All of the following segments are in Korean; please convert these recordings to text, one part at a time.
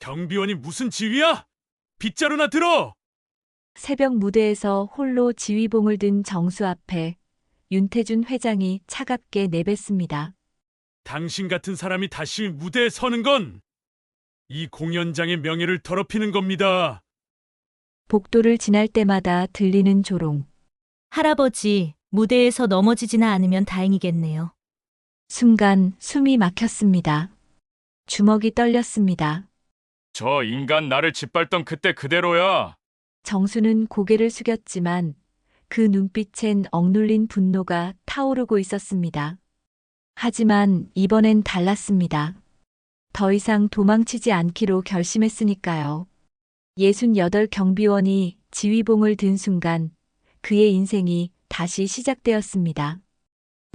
경비원이 무슨 지휘야? 빗자루나 들어! 새벽 무대에서 홀로 지휘봉을 든 정수 앞에 윤태준 회장이 차갑게 내뱉습니다. 당신 같은 사람이 다시 무대에 서는 건 이 공연장의 명예를 더럽히는 겁니다. 복도를 지날 때마다 들리는 조롱. 할아버지, 무대에서 넘어지지나 않으면 다행이겠네요. 순간 숨이 막혔습니다. 주먹이 떨렸습니다. 저 인간 나를 짓밟던 그때 그대로야. 정수는 고개를 숙였지만 그 눈빛엔 억눌린 분노가 타오르고 있었습니다. 하지만 이번엔 달랐습니다. 더 이상 도망치지 않기로 결심했으니까요. 68 경비원이 지휘봉을 든 순간 그의 인생이 다시 시작되었습니다.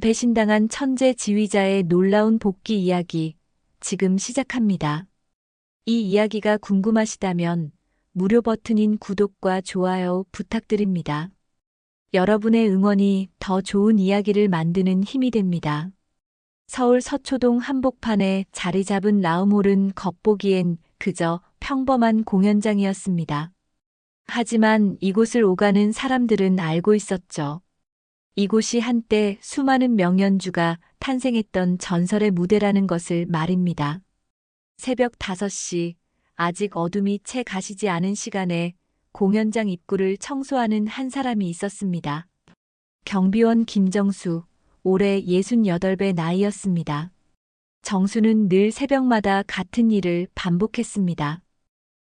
배신당한 천재 지휘자의 놀라운 복귀 이야기, 지금 시작합니다. 이 이야기가 궁금하시다면 무료 버튼인 구독과 좋아요 부탁드립니다. 여러분의 응원이 더 좋은 이야기를 만드는 힘이 됩니다. 서울 서초동 한복판에 자리 잡은 라움홀은 겉보기엔 그저 평범한 공연장이었습니다. 하지만 이곳을 오가는 사람들은 알고 있었죠. 이곳이 한때 수많은 명연주가 탄생했던 전설의 무대라는 것을 말입니다. 새벽 5시, 아직 어둠이 채 가시지 않은 시간에 공연장 입구를 청소하는 한 사람이 있었습니다. 경비원 김정수, 올해 68배 나이였습니다. 정수는 늘 새벽마다 같은 일을 반복했습니다.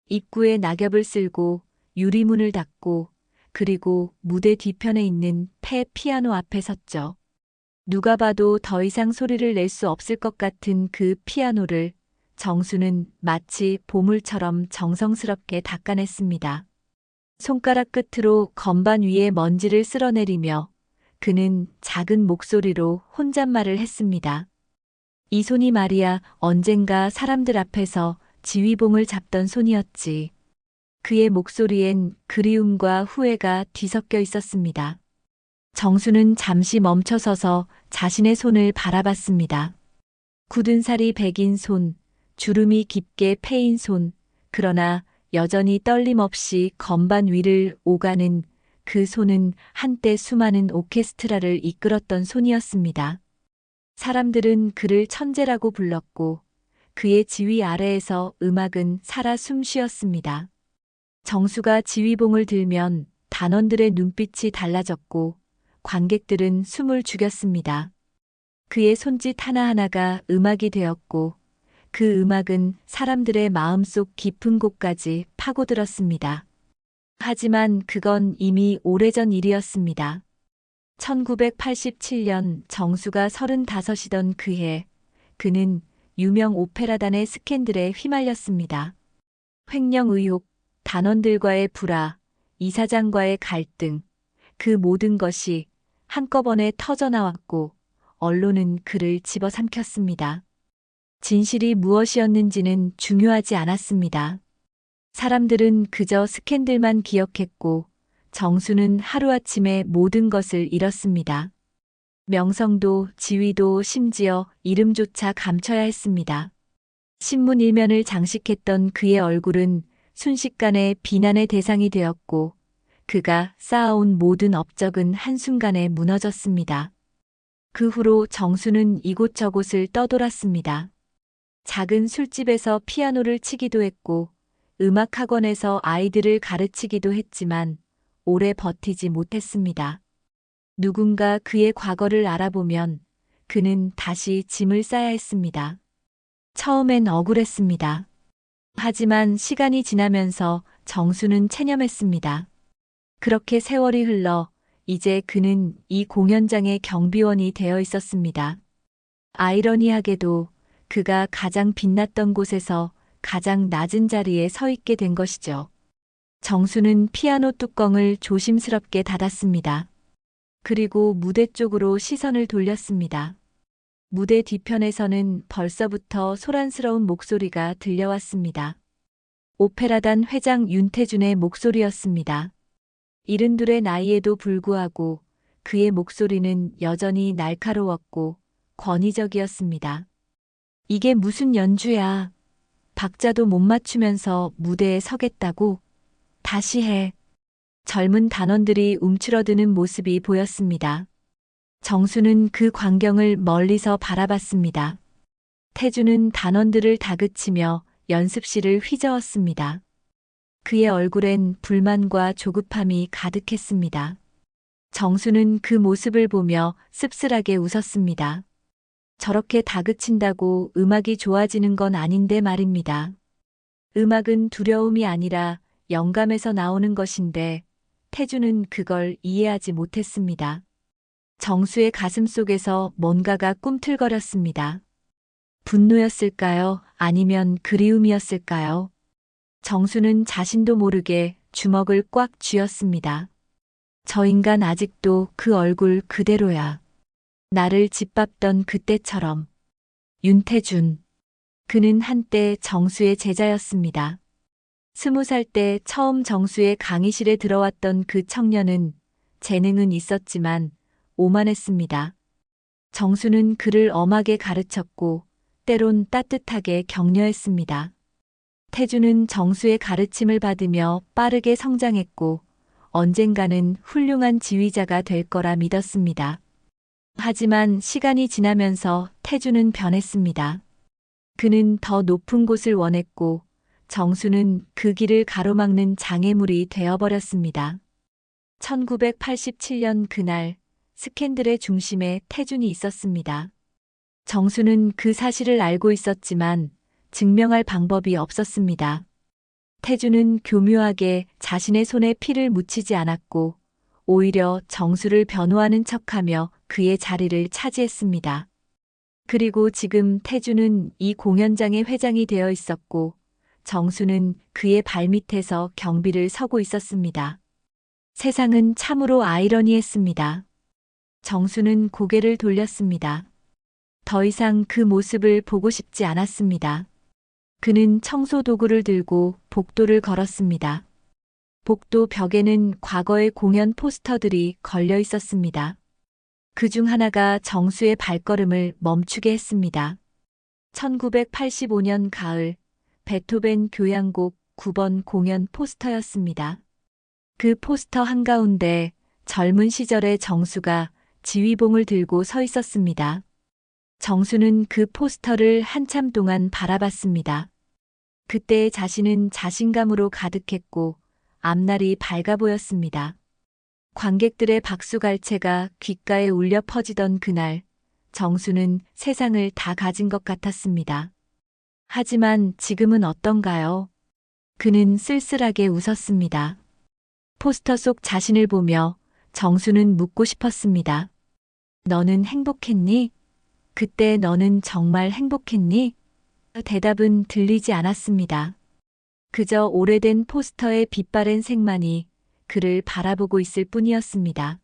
입구에 낙엽을 쓸고 유리문을 닫고 그리고 무대 뒤편에 있는 폐 피아노 앞에 섰죠. 누가 봐도 더 이상 소리를 낼 수 없을 것 같은 그 피아노를 정수는 마치 보물처럼 정성스럽게 닦아냈습니다. 손가락 끝으로 건반 위에 먼지를 쓸어내리며 그는 작은 목소리로 혼잣말을 했습니다. 이 손이 말이야 언젠가 사람들 앞에서 지휘봉을 잡던 손이었지. 그의 목소리엔 그리움과 후회가 뒤섞여 있었습니다. 정수는 잠시 멈춰서서 자신의 손을 바라봤습니다. 굳은 살이 배긴 손, 주름이 깊게 패인 손, 그러나 여전히 떨림 없이 건반 위를 오가는 그 손은 한때 수많은 오케스트라를 이끌었던 손이었습니다. 사람들은 그를 천재라고 불렀고 그의 지휘 아래에서 음악은 살아 숨쉬었습니다. 정수가 지휘봉을 들면 단원들의 눈빛이 달라졌고 관객들은 숨을 죽였습니다. 그의 손짓 하나하나가 음악이 되었고 그 음악은 사람들의 마음속 깊은 곳까지 파고들었습니다. 하지만 그건 이미 오래전 일이었습니다. 1987년 정수가 35이던 그해, 그는 유명 오페라단의 스캔들에 휘말렸습니다. 횡령 의혹, 단원들과의 불화, 이사장과의 갈등, 그 모든 것이 한꺼번에 터져나왔고 언론은 그를 집어삼켰습니다. 진실이 무엇이었는지는 중요하지 않았습니다. 사람들은 그저 스캔들만 기억했고 정수는 하루아침에 모든 것을 잃었습니다. 명성도 지위도 심지어 이름조차 감춰야 했습니다. 신문 일면을 장식했던 그의 얼굴은 순식간에 비난의 대상이 되었고 그가 쌓아온 모든 업적은 한순간에 무너졌습니다. 그 후로 정수는 이곳저곳을 떠돌았습니다. 작은 술집에서 피아노를 치기도 했고 음악학원에서 아이들을 가르치기도 했지만 오래 버티지 못했습니다. 누군가 그의 과거를 알아보면 그는 다시 짐을 싸야 했습니다. 처음엔 억울했습니다. 하지만 시간이 지나면서 정수는 체념했습니다. 그렇게 세월이 흘러 이제 그는 이 공연장의 경비원이 되어 있었습니다. 아이러니하게도 그가 가장 빛났던 곳에서 가장 낮은 자리에 서 있게 된 것이죠. 정수는 피아노 뚜껑을 조심스럽게 닫았습니다. 그리고 무대 쪽으로 시선을 돌렸습니다. 무대 뒤편에서는 벌써부터 소란스러운 목소리가 들려왔습니다. 오페라단 회장 윤태준의 목소리였습니다. 72의 나이에도 불구하고 그의 목소리는 여전히 날카로웠고 권위적이었습니다. 이게 무슨 연주야? 박자도 못 맞추면서 무대에 서겠다고? 다시 해. 젊은 단원들이 움츠러드는 모습이 보였습니다. 정수는 그 광경을 멀리서 바라봤습니다. 태주는 단원들을 다그치며 연습실을 휘저었습니다. 그의 얼굴엔 불만과 조급함이 가득했습니다. 정수는 그 모습을 보며 씁쓸하게 웃었습니다. 저렇게 다그친다고 음악이 좋아지는 건 아닌데 말입니다. 음악은 두려움이 아니라 영감에서 나오는 것인데 태주는 그걸 이해하지 못했습니다. 정수의 가슴 속에서 뭔가가 꿈틀거렸습니다. 분노였을까요? 아니면 그리움이었을까요? 정수는 자신도 모르게 주먹을 꽉 쥐었습니다. 저 인간 아직도 그 얼굴 그대로야. 나를 짓밟던 그때처럼. 윤태준. 그는 한때 정수의 제자였습니다. 20살 때 처음 정수의 강의실에 들어왔던 그 청년은 재능은 있었지만 오만했습니다. 정수는 그를 엄하게 가르쳤고 때론 따뜻하게 격려했습니다. 태주는 정수의 가르침을 받으며 빠르게 성장했고 언젠가는 훌륭한 지휘자가 될 거라 믿었습니다. 하지만 시간이 지나면서 태주는 변했습니다. 그는 더 높은 곳을 원했고 정수는 그 길을 가로막는 장애물이 되어버렸습니다. 1987년 그날 스캔들의 중심에 태준이 있었습니다. 정수는 그 사실을 알고 있었지만 증명할 방법이 없었습니다. 태준은 교묘하게 자신의 손에 피를 묻히지 않았고 오히려 정수를 변호하는 척하며 그의 자리를 차지했습니다. 그리고 지금 태준은 이 공연장의 회장이 되어 있었고 정수는 그의 발밑에서 경비를 서고 있었습니다. 세상은 참으로 아이러니했습니다. 정수는 고개를 돌렸습니다. 더 이상 그 모습을 보고 싶지 않았습니다. 그는 청소 도구를 들고 복도를 걸었습니다. 복도 벽에는 과거의 공연 포스터들이 걸려 있었습니다. 그 중 하나가 정수의 발걸음을 멈추게 했습니다. 1985년 가을 베토벤 교향곡 9번 공연 포스터였습니다. 그 포스터 한가운데 젊은 시절의 정수가 지휘봉을 들고 서 있었습니다. 정수는 그 포스터를 한참 동안 바라봤습니다. 그때의 자신은 자신감으로 가득했고 앞날이 밝아 보였습니다. 관객들의 박수갈채가 귓가에 울려 퍼지던 그날, 정수는 세상을 다 가진 것 같았습니다. 하지만 지금은 어떤가요? 그는 쓸쓸하게 웃었습니다. 포스터 속 자신을 보며 정수는 묻고 싶었습니다. 너는 행복했니? 그때 너는 정말 행복했니? 대답은 들리지 않았습니다. 그저 오래된 포스터의 빛바랜 색만이 그를 바라보고 있을 뿐이었습니다.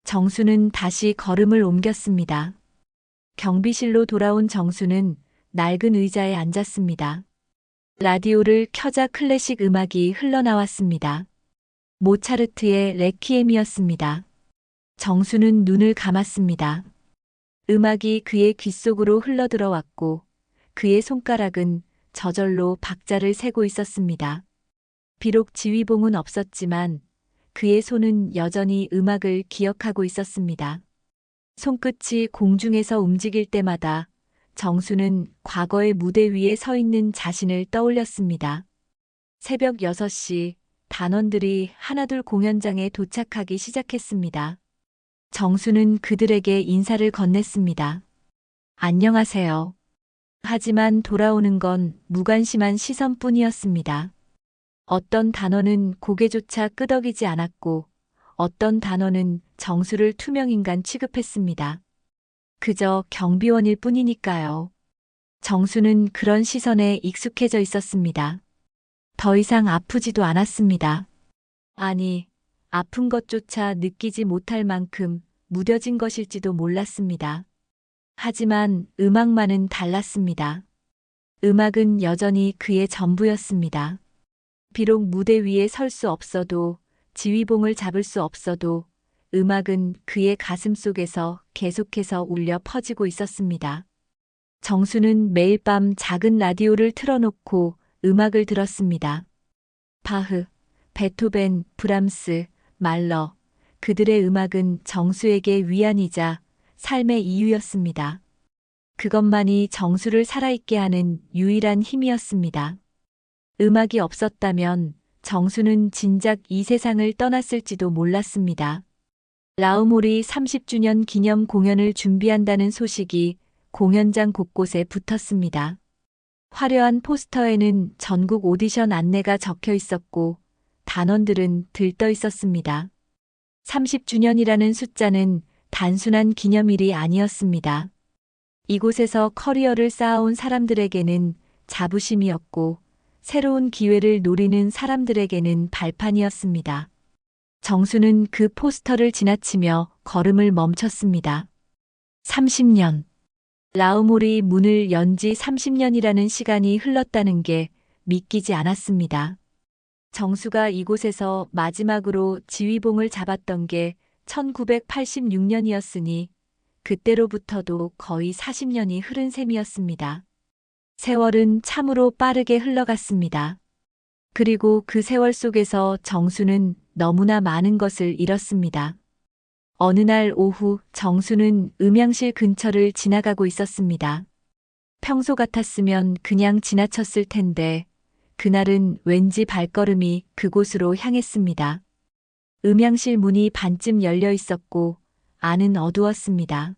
정수는 다시 걸음을 옮겼습니다. 경비실로 돌아온 정수는 낡은 의자에 앉았습니다. 라디오를 켜자 클래식 음악이 흘러나왔습니다. 모차르트의 레퀴엠이었습니다. 정수는 눈을 감았습니다. 음악이 그의 귓속으로 흘러들어왔고 그의 손가락은 저절로 박자를 세고 있었습니다. 비록 지휘봉은 없었지만 그의 손은 여전히 음악을 기억하고 있었습니다. 손끝이 공중에서 움직일 때마다 정수는 과거의 무대 위에 서 있는 자신을 떠올렸습니다. 새벽 6시 단원들이 하나둘 공연장에 도착하기 시작했습니다. 정수는 그들에게 인사를 건넸습니다. 안녕하세요. 하지만 돌아오는 건 무관심한 시선뿐이었습니다. 어떤 단원은 고개조차 끄덕이지 않았고 어떤 단원은 정수를 투명인간 취급했습니다. 그저 경비원일 뿐이니까요. 정수는 그런 시선에 익숙해져 있었습니다. 더 이상 아프지도 않았습니다. 아니, 아픈 것조차 느끼지 못할 만큼 무뎌진 것일지도 몰랐습니다. 하지만 음악만은 달랐습니다. 음악은 여전히 그의 전부였습니다. 비록 무대 위에 설 수 없어도 지휘봉을 잡을 수 없어도 음악은 그의 가슴 속에서 계속해서 울려 퍼지고 있었습니다. 정수는 매일 밤 작은 라디오를 틀어놓고 음악을 들었습니다. 바흐, 베토벤, 브람스, 말러. 그들의 음악은 정수에게 위안이자 삶의 이유였습니다. 그것만이 정수를 살아있게 하는 유일한 힘이었습니다. 음악이 없었다면 정수는 진작 이 세상을 떠났을지도 몰랐습니다. 라우몰이 30주년 기념 공연을 준비한다는 소식이 공연장 곳곳에 붙었습니다. 화려한 포스터에는 전국 오디션 안내가 적혀 있었고 단원들은 들떠 있었습니다. 30주년이라는 숫자는 단순한 기념일이 아니었습니다. 이곳에서 커리어를 쌓아온 사람들에게는 자부심이었고 새로운 기회를 노리는 사람들에게는 발판이었습니다. 정수는 그 포스터를 지나치며 걸음을 멈췄습니다. 30년. 라우몰이 문을 연 지 30년이라는 시간이 흘렀다는 게 믿기지 않았습니다. 정수가 이곳에서 마지막으로 지휘봉을 잡았던 게 1986년이었으니 그때로부터도 거의 40년이 흐른 셈이었습니다. 세월은 참으로 빠르게 흘러갔습니다. 그리고 그 세월 속에서 정수는 너무나 많은 것을 잃었습니다. 어느 날 오후 정수는 음향실 근처를 지나가고 있었습니다. 평소 같았으면 그냥 지나쳤을 텐데 그날은 왠지 발걸음이 그곳으로 향했습니다. 음향실 문이 반쯤 열려 있었고 안은 어두웠습니다.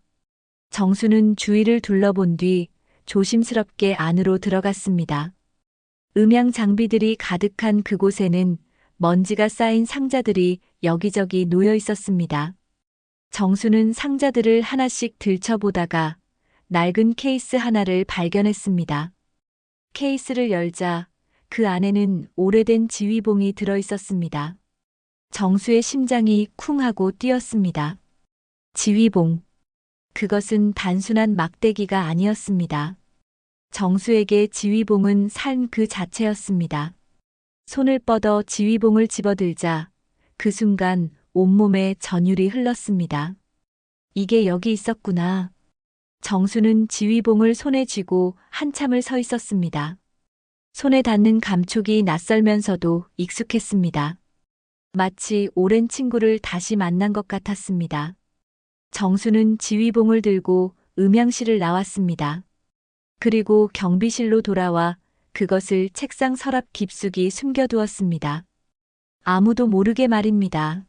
정수는 주위를 둘러본 뒤 조심스럽게 안으로 들어갔습니다. 음향 장비들이 가득한 그곳에는 먼지가 쌓인 상자들이 여기저기 놓여 있었습니다. 정수는 상자들을 하나씩 들춰보다가 낡은 케이스 하나를 발견했습니다. 케이스를 열자 그 안에는 오래된 지휘봉이 들어 있었습니다. 정수의 심장이 쿵 하고 뛰었습니다. 지휘봉. 그것은 단순한 막대기가 아니었습니다. 정수에게 지휘봉은 삶 그 자체였습니다. 손을 뻗어 지휘봉을 집어들자 그 순간 온몸에 전율이 흘렀습니다. 이게 여기 있었구나. 정수는 지휘봉을 손에 쥐고 한참을 서 있었습니다. 손에 닿는 감촉이 낯설면서도 익숙했습니다. 마치 오랜 친구를 다시 만난 것 같았습니다. 정수는 지휘봉을 들고 음향실을 나왔습니다. 그리고 경비실로 돌아와 그것을 책상 서랍 깊숙이 숨겨두었습니다. 아무도 모르게 말입니다.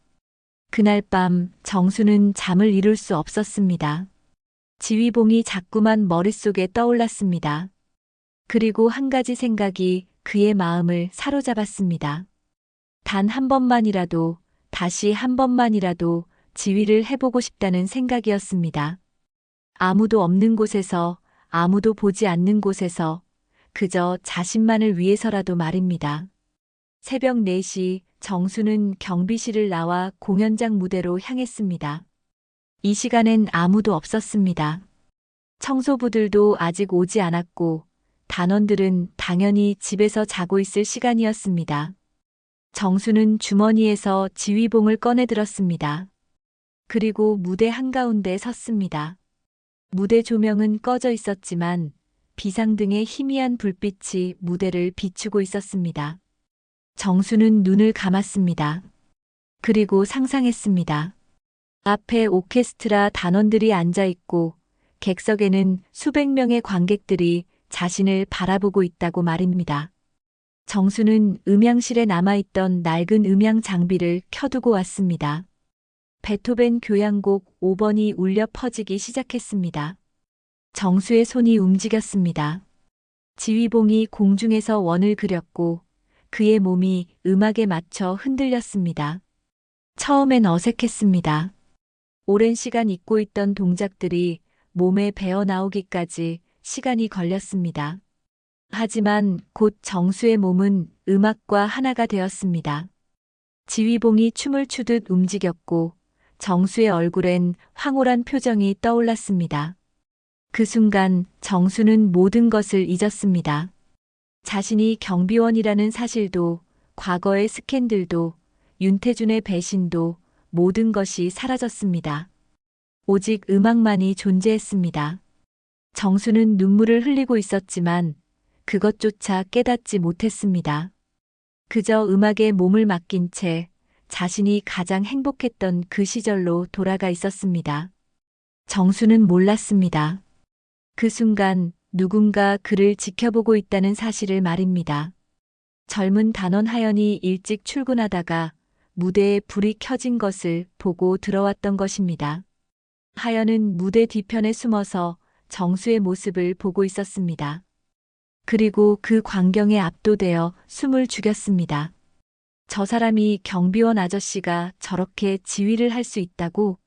그날 밤 정수는 잠을 이룰 수 없었습니다. 지휘봉이 자꾸만 머릿속에 떠올랐습니다. 그리고 한 가지 생각이 그의 마음을 사로잡았습니다. 단 한 번만이라도, 다시 한 번만이라도 지휘를 해보고 싶다는 생각이었습니다. 아무도 없는 곳에서, 아무도 보지 않는 곳에서, 그저 자신만을 위해서라도 말입니다. 새벽 4시 정수는 경비실을 나와 공연장 무대로 향했습니다. 이 시간엔 아무도 없었습니다. 청소부들도 아직 오지 않았고 단원들은 당연히 집에서 자고 있을 시간이었습니다. 정수는 주머니에서 지휘봉을 꺼내 들었습니다. 그리고 무대 한가운데 섰습니다. 무대 조명은 꺼져 있었지만 비상등의 희미한 불빛이 무대를 비추고 있었습니다. 정수는 눈을 감았습니다. 그리고 상상했습니다. 앞에 오케스트라 단원들이 앉아 있고 객석에는 수백 명의 관객들이 자신을 바라보고 있다고 말입니다. 정수는 음향실에 남아있던 낡은 음향 장비를 켜두고 왔습니다. 베토벤 교향곡 5번이 울려 퍼지기 시작했습니다. 정수의 손이 움직였습니다. 지휘봉이 공중에서 원을 그렸고 그의 몸이 음악에 맞춰 흔들렸습니다. 처음엔 어색했습니다. 오랜 시간 잊고 있던 동작들이 몸에 배어 나오기까지 시간이 걸렸습니다. 하지만 곧 정수의 몸은 음악과 하나가 되었습니다. 지휘봉이 춤을 추듯 움직였고 정수의 얼굴엔 황홀한 표정이 떠올랐습니다. 그 순간 정수는 모든 것을 잊었습니다. 자신이 경비원이라는 사실도, 과거의 스캔들도, 윤태준의 배신도 모든 것이 사라졌습니다. 오직 음악만이 존재했습니다. 정수는 눈물을 흘리고 있었지만 그것조차 깨닫지 못했습니다. 그저 음악에 몸을 맡긴 채 자신이 가장 행복했던 그 시절로 돌아가 있었습니다. 정수는 몰랐습니다. 그 순간 누군가 그를 지켜보고 있다는 사실을 말입니다. 젊은 단원 하연이 일찍 출근하다가 무대에 불이 켜진 것을 보고 들어왔던 것입니다. 하연은 무대 뒤편에 숨어서 정수의 모습을 보고 있었습니다. 그리고 그 광경에 압도되어 숨을 죽였습니다. 저 사람이 경비원 아저씨가 저렇게 지휘를 할 수 있다고?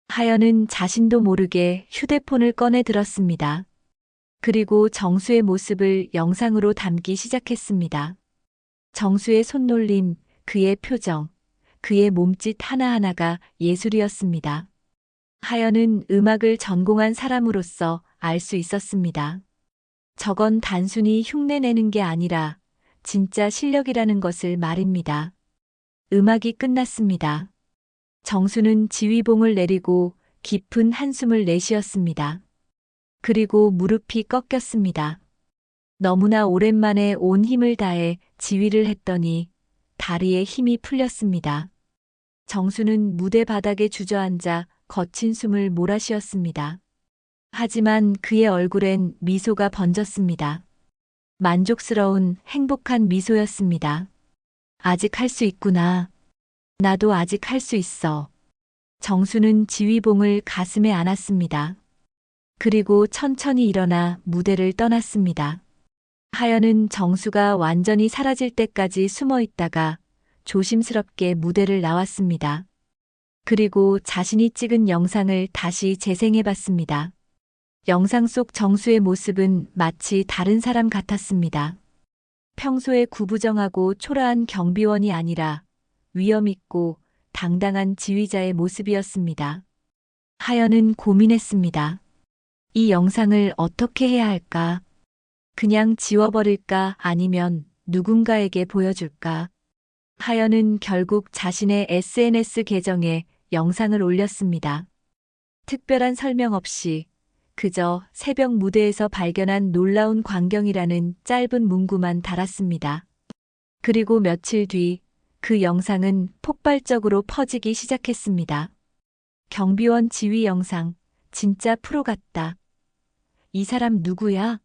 하연은 자신도 모르게 휴대폰을 꺼내 들었습니다. 그리고 정수의 모습을 영상으로 담기 시작했습니다. 정수의 손놀림, 그의 표정, 그의 몸짓 하나하나가 예술이었습니다. 하연은 음악을 전공한 사람으로서 알 수 있었습니다. 저건 단순히 흉내내는 게 아니라 진짜 실력이라는 것을 말입니다. 음악이 끝났습니다. 정수는 지휘봉을 내리고 깊은 한숨을 내쉬었습니다. 그리고 무릎이 꺾였습니다. 너무나 오랜만에 온 힘을 다해 지휘를 했더니 다리에 힘이 풀렸습니다. 정수는 무대 바닥에 주저앉아 거친 숨을 몰아쉬었습니다. 하지만 그의 얼굴엔 미소가 번졌습니다. 만족스러운 행복한 미소였습니다. 아직 할 수 있구나. 나도 아직 할 수 있어. 정수는 지휘봉을 가슴에 안았습니다. 그리고 천천히 일어나 무대를 떠났습니다. 하연은 정수가 완전히 사라질 때까지 숨어 있다가 조심스럽게 무대를 나왔습니다. 그리고 자신이 찍은 영상을 다시 재생해 봤습니다. 영상 속 정수의 모습은 마치 다른 사람 같았습니다. 평소에 구부정하고 초라한 경비원이 아니라 위엄있고 당당한 지휘자의 모습이었습니다. 하연은 고민했습니다. 이 영상을 어떻게 해야 할까? 그냥 지워버릴까 아니면 누군가에게 보여줄까? 하연은 결국 자신의 SNS 계정에 영상을 올렸습니다. 특별한 설명 없이 그저 새벽 무대에서 발견한 놀라운 광경이라는 짧은 문구만 달았습니다. 그리고 며칠 뒤 그 영상은 폭발적으로 퍼지기 시작했습니다. 경비원 지휘 영상, 진짜 프로 같다. 이 사람 누구야?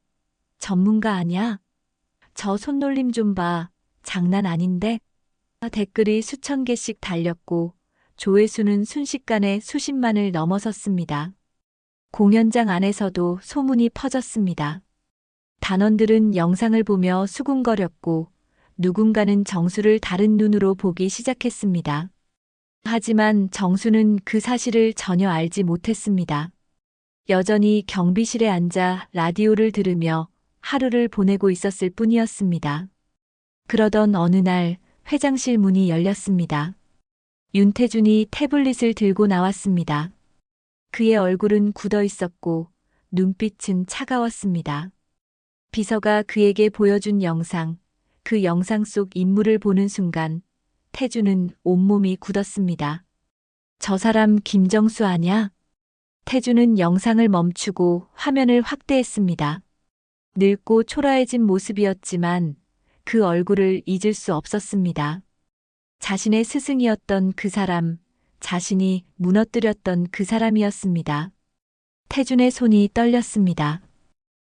전문가 아냐? 저 손놀림 좀 봐. 장난 아닌데? 댓글이 수천 개씩 달렸고 조회수는 순식간에 수십만을 넘어섰습니다. 공연장 안에서도 소문이 퍼졌습니다. 단원들은 영상을 보며 수군거렸고 누군가는 정수를 다른 눈으로 보기 시작했습니다. 하지만 정수는 그 사실을 전혀 알지 못했습니다. 여전히 경비실에 앉아 라디오를 들으며 하루를 보내고 있었을 뿐이었습니다. 그러던 어느 날 회장실 문이 열렸습니다. 윤태준이 태블릿을 들고 나왔습니다. 그의 얼굴은 굳어 있었고 눈빛은 차가웠습니다. 비서가 그에게 보여준 영상, 그 영상 속 인물을 보는 순간 태준은 온몸이 굳었습니다. 저 사람 김정수 아냐? 태준은 영상을 멈추고 화면을 확대했습니다. 늙고 초라해진 모습이었지만 그 얼굴을 잊을 수 없었습니다. 자신의 스승이었던 그 사람, 자신이 무너뜨렸던 그 사람이었습니다. 태준의 손이 떨렸습니다.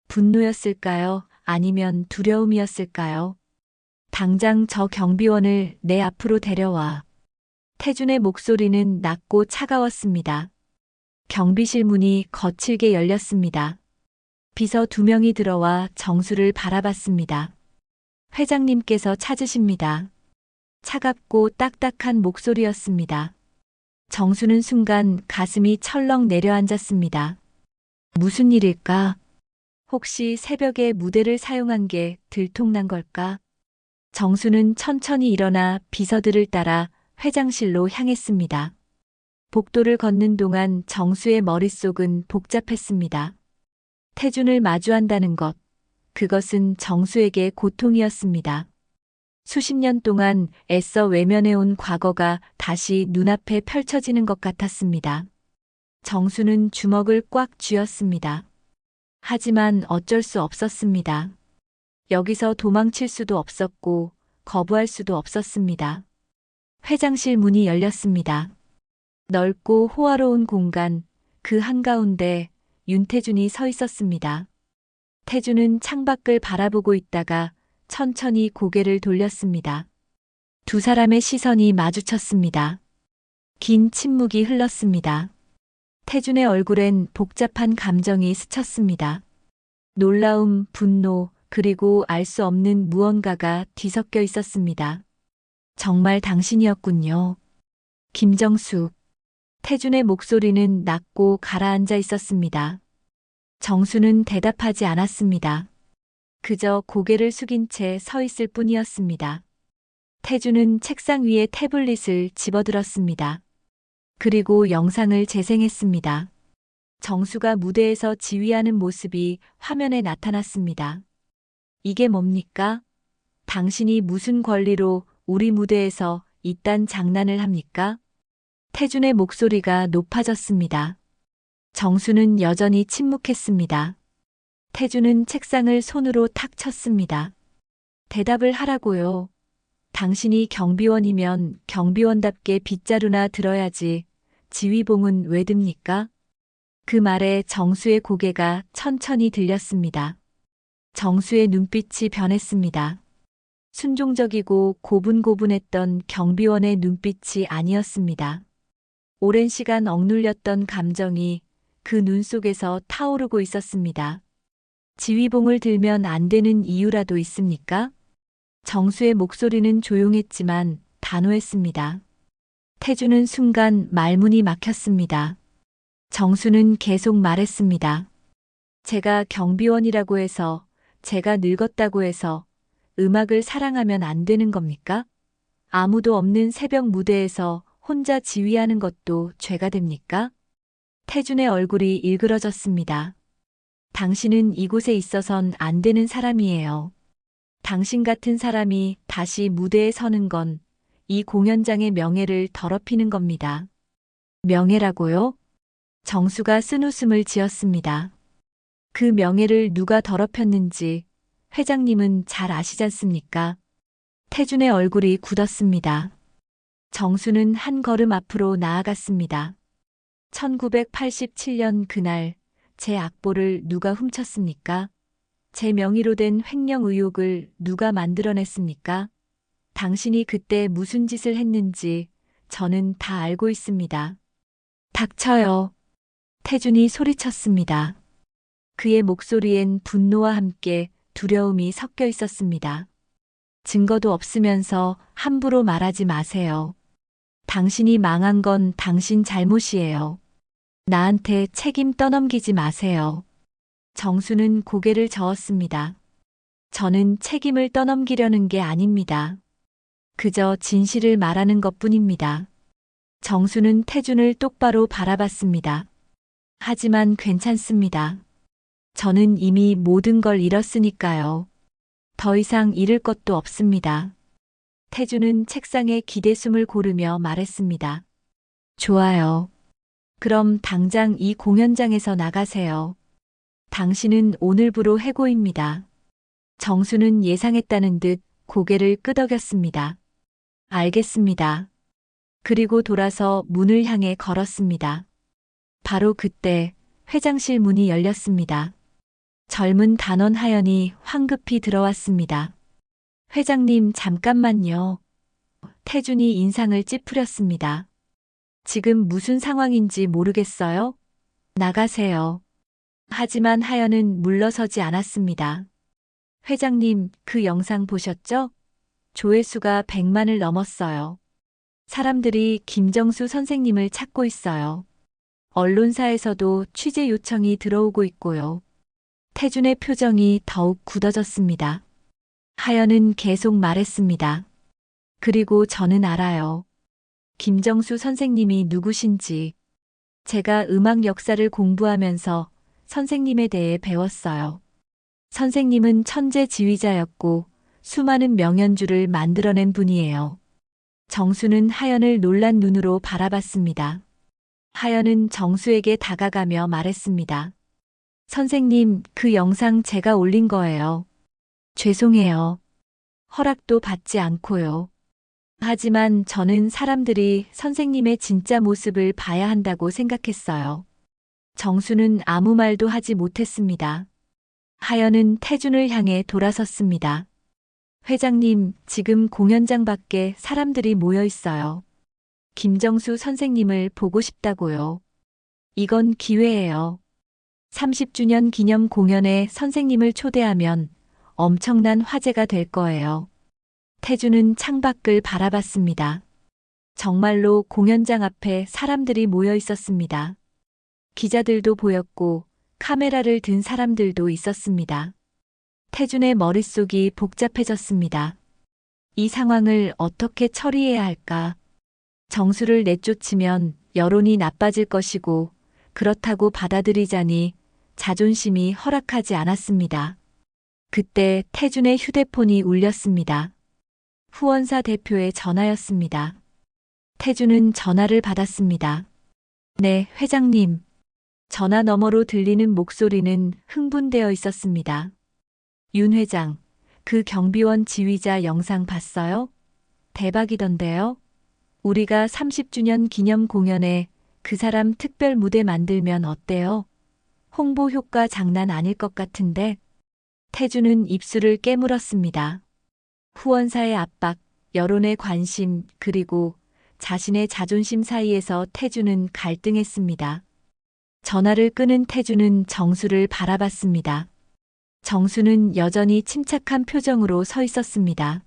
분노였을까요? 아니면 두려움이었을까요? 당장 저 경비원을 내 앞으로 데려와. 태준의 목소리는 낮고 차가웠습니다. 경비실 문이 거칠게 열렸습니다. 비서 2명이 들어와 정수를 바라봤습니다. 회장님께서 찾으십니다. 차갑고 딱딱한 목소리였습니다. 정수는 순간 가슴이 철렁 내려앉았습니다. 무슨 일일까? 혹시 새벽에 무대를 사용한 게 들통난 걸까? 정수는 천천히 일어나 비서들을 따라 회장실로 향했습니다. 복도를 걷는 동안 정수의 머릿속은 복잡했습니다. 태준을 마주한다는 것, 그것은 정수에게 고통이었습니다. 수십 년 동안 애써 외면해온 과거가 다시 눈앞에 펼쳐지는 것 같았습니다. 정수는 주먹을 꽉 쥐었습니다. 하지만 어쩔 수 없었습니다. 여기서 도망칠 수도 없었고 거부할 수도 없었습니다. 회장실 문이 열렸습니다. 넓고 호화로운 공간, 그 한가운데 윤태준이 서 있었습니다. 태준은 창밖을 바라보고 있다가 천천히 고개를 돌렸습니다. 두 사람의 시선이 마주쳤습니다. 긴 침묵이 흘렀습니다. 태준의 얼굴엔 복잡한 감정이 스쳤습니다. 놀라움, 분노, 그리고 알 수 없는 무언가가 뒤섞여 있었습니다. 정말 당신이었군요. 김정숙. 태준의 목소리는 낮고 가라앉아 있었습니다. 정수는 대답하지 않았습니다. 그저 고개를 숙인 채 서 있을 뿐이었습니다. 태준은 책상 위에 태블릿을 집어들었습니다. 그리고 영상을 재생했습니다. 정수가 무대에서 지휘하는 모습이 화면에 나타났습니다. 이게 뭡니까? 당신이 무슨 권리로 우리 무대에서 이딴 장난을 합니까? 태준의 목소리가 높아졌습니다. 정수는 여전히 침묵했습니다. 태준은 책상을 손으로 탁 쳤습니다. 대답을 하라고요. 당신이 경비원이면 경비원답게 빗자루나 들어야지. 지휘봉은 왜 듭니까? 그 말에 정수의 고개가 천천히 들렸습니다. 정수의 눈빛이 변했습니다. 순종적이고 고분고분했던 경비원의 눈빛이 아니었습니다. 오랜 시간 억눌렸던 감정이 그 눈 속에서 타오르고 있었습니다. 지휘봉을 들면 안 되는 이유라도 있습니까? 정수의 목소리는 조용했지만 단호했습니다. 태준은 순간 말문이 막혔습니다. 정수는 계속 말했습니다. 제가 경비원이라고 해서, 제가 늙었다고 해서 음악을 사랑하면 안 되는 겁니까? 아무도 없는 새벽 무대에서 혼자 지휘하는 것도 죄가 됩니까? 태준의 얼굴이 일그러졌습니다. 당신은 이곳에 있어선 안 되는 사람이에요. 당신 같은 사람이 다시 무대에 서는 건 이 공연장의 명예를 더럽히는 겁니다. 명예라고요? 정수가 쓴웃음을 지었습니다. 그 명예를 누가 더럽혔는지 회장님은 잘 아시지 않습니까? 태준의 얼굴이 굳었습니다. 정수는 한 걸음 앞으로 나아갔습니다. 1987년 그날 제 악보를 누가 훔쳤습니까? 제 명의로 된 횡령 의혹을 누가 만들어냈습니까? 당신이 그때 무슨 짓을 했는지 저는 다 알고 있습니다. 닥쳐요. 태준이 소리쳤습니다. 그의 목소리엔 분노와 함께 두려움이 섞여 있었습니다. 증거도 없으면서 함부로 말하지 마세요. 당신이 망한 건 당신 잘못이에요. 나한테 책임 떠넘기지 마세요. 정수는 고개를 저었습니다. 저는 책임을 떠넘기려는 게 아닙니다. 그저 진실을 말하는 것뿐입니다. 정수는 태준을 똑바로 바라봤습니다. 하지만 괜찮습니다. 저는 이미 모든 걸 잃었으니까요. 더 이상 잃을 것도 없습니다. 태준은 책상에 기대숨을 고르며 말했습니다. 좋아요. 그럼 당장 이 공연장에서 나가세요. 당신은 오늘부로 해고입니다. 정수는 예상했다는 듯 고개를 끄덕였습니다. 알겠습니다. 그리고 돌아서 문을 향해 걸었습니다. 바로 그때 회장실 문이 열렸습니다. 젊은 단원 하연이 황급히 들어왔습니다. 회장님 잠깐만요. 태준이 인상을 찌푸렸습니다. 지금 무슨 상황인지 모르겠어요? 나가세요. 하지만 하연은 물러서지 않았습니다. 회장님, 그 영상 보셨죠? 조회수가 100만을 넘었어요. 사람들이 김정수 선생님을 찾고 있어요. 언론사에서도 취재 요청이 들어오고 있고요. 태준의 표정이 더욱 굳어졌습니다. 하연은 계속 말했습니다. 그리고 저는 알아요. 김정수 선생님이 누구신지. 제가 음악 역사를 공부하면서 선생님에 대해 배웠어요. 선생님은 천재 지휘자였고 수많은 명연주를 만들어낸 분이에요. 정수는 하연을 놀란 눈으로 바라봤습니다. 하연은 정수에게 다가가며 말했습니다. 선생님, 그 영상 제가 올린 거예요. 죄송해요. 허락도 받지 않고요. 하지만 저는 사람들이 선생님의 진짜 모습을 봐야 한다고 생각했어요. 정수는 아무 말도 하지 못했습니다. 하연은 태준을 향해 돌아섰습니다. 회장님, 지금 공연장 밖에 사람들이 모여 있어요. 김정수 선생님을 보고 싶다고요. 이건 기회예요. 30주년 기념 공연에 선생님을 초대하면 엄청난 화제가 될 거예요. 태준은 창밖을 바라봤습니다. 정말로 공연장 앞에 사람들이 모여 있었습니다. 기자들도 보였고 카메라를 든 사람들도 있었습니다. 태준의 머릿속이 복잡해졌습니다. 이 상황을 어떻게 처리해야 할까? 정수를 내쫓으면 여론이 나빠질 것이고 그렇다고 받아들이자니 자존심이 허락하지 않았습니다. 그때 태준의 휴대폰이 울렸습니다. 후원사 대표의 전화였습니다. 태준은 전화를 받았습니다. 네, 회장님. 전화 너머로 들리는 목소리는 흥분되어 있었습니다. 윤 회장, 그 경비원 지휘자 영상 봤어요? 대박이던데요? 우리가 30주년 기념 공연에 그 사람 특별 무대 만들면 어때요? 홍보 효과 장난 아닐 것 같은데. 태준은 입술을 깨물었습니다. 후원사의 압박, 여론의 관심, 그리고 자신의 자존심 사이에서 태준은 갈등했습니다. 전화를 끊은 태준은 정수를 바라봤습니다. 정수는 여전히 침착한 표정으로 서 있었습니다.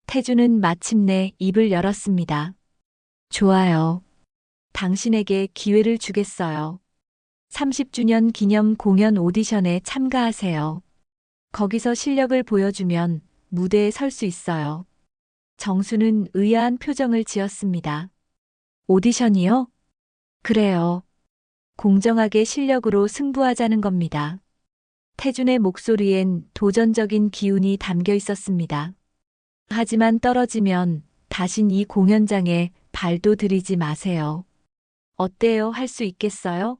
태준은 마침내 입을 열었습니다. 좋아요. 당신에게 기회를 주겠어요. 30주년 기념 공연 오디션에 참가하세요. 거기서 실력을 보여주면 무대에 설 수 있어요. 정수는 의아한 표정을 지었습니다. 오디션이요? 그래요. 공정하게 실력으로 승부하자는 겁니다. 태준의 목소리엔 도전적인 기운이 담겨 있었습니다. 하지만 떨어지면 다신 이 공연장에 발도 들이지 마세요. 어때요? 할 수 있겠어요?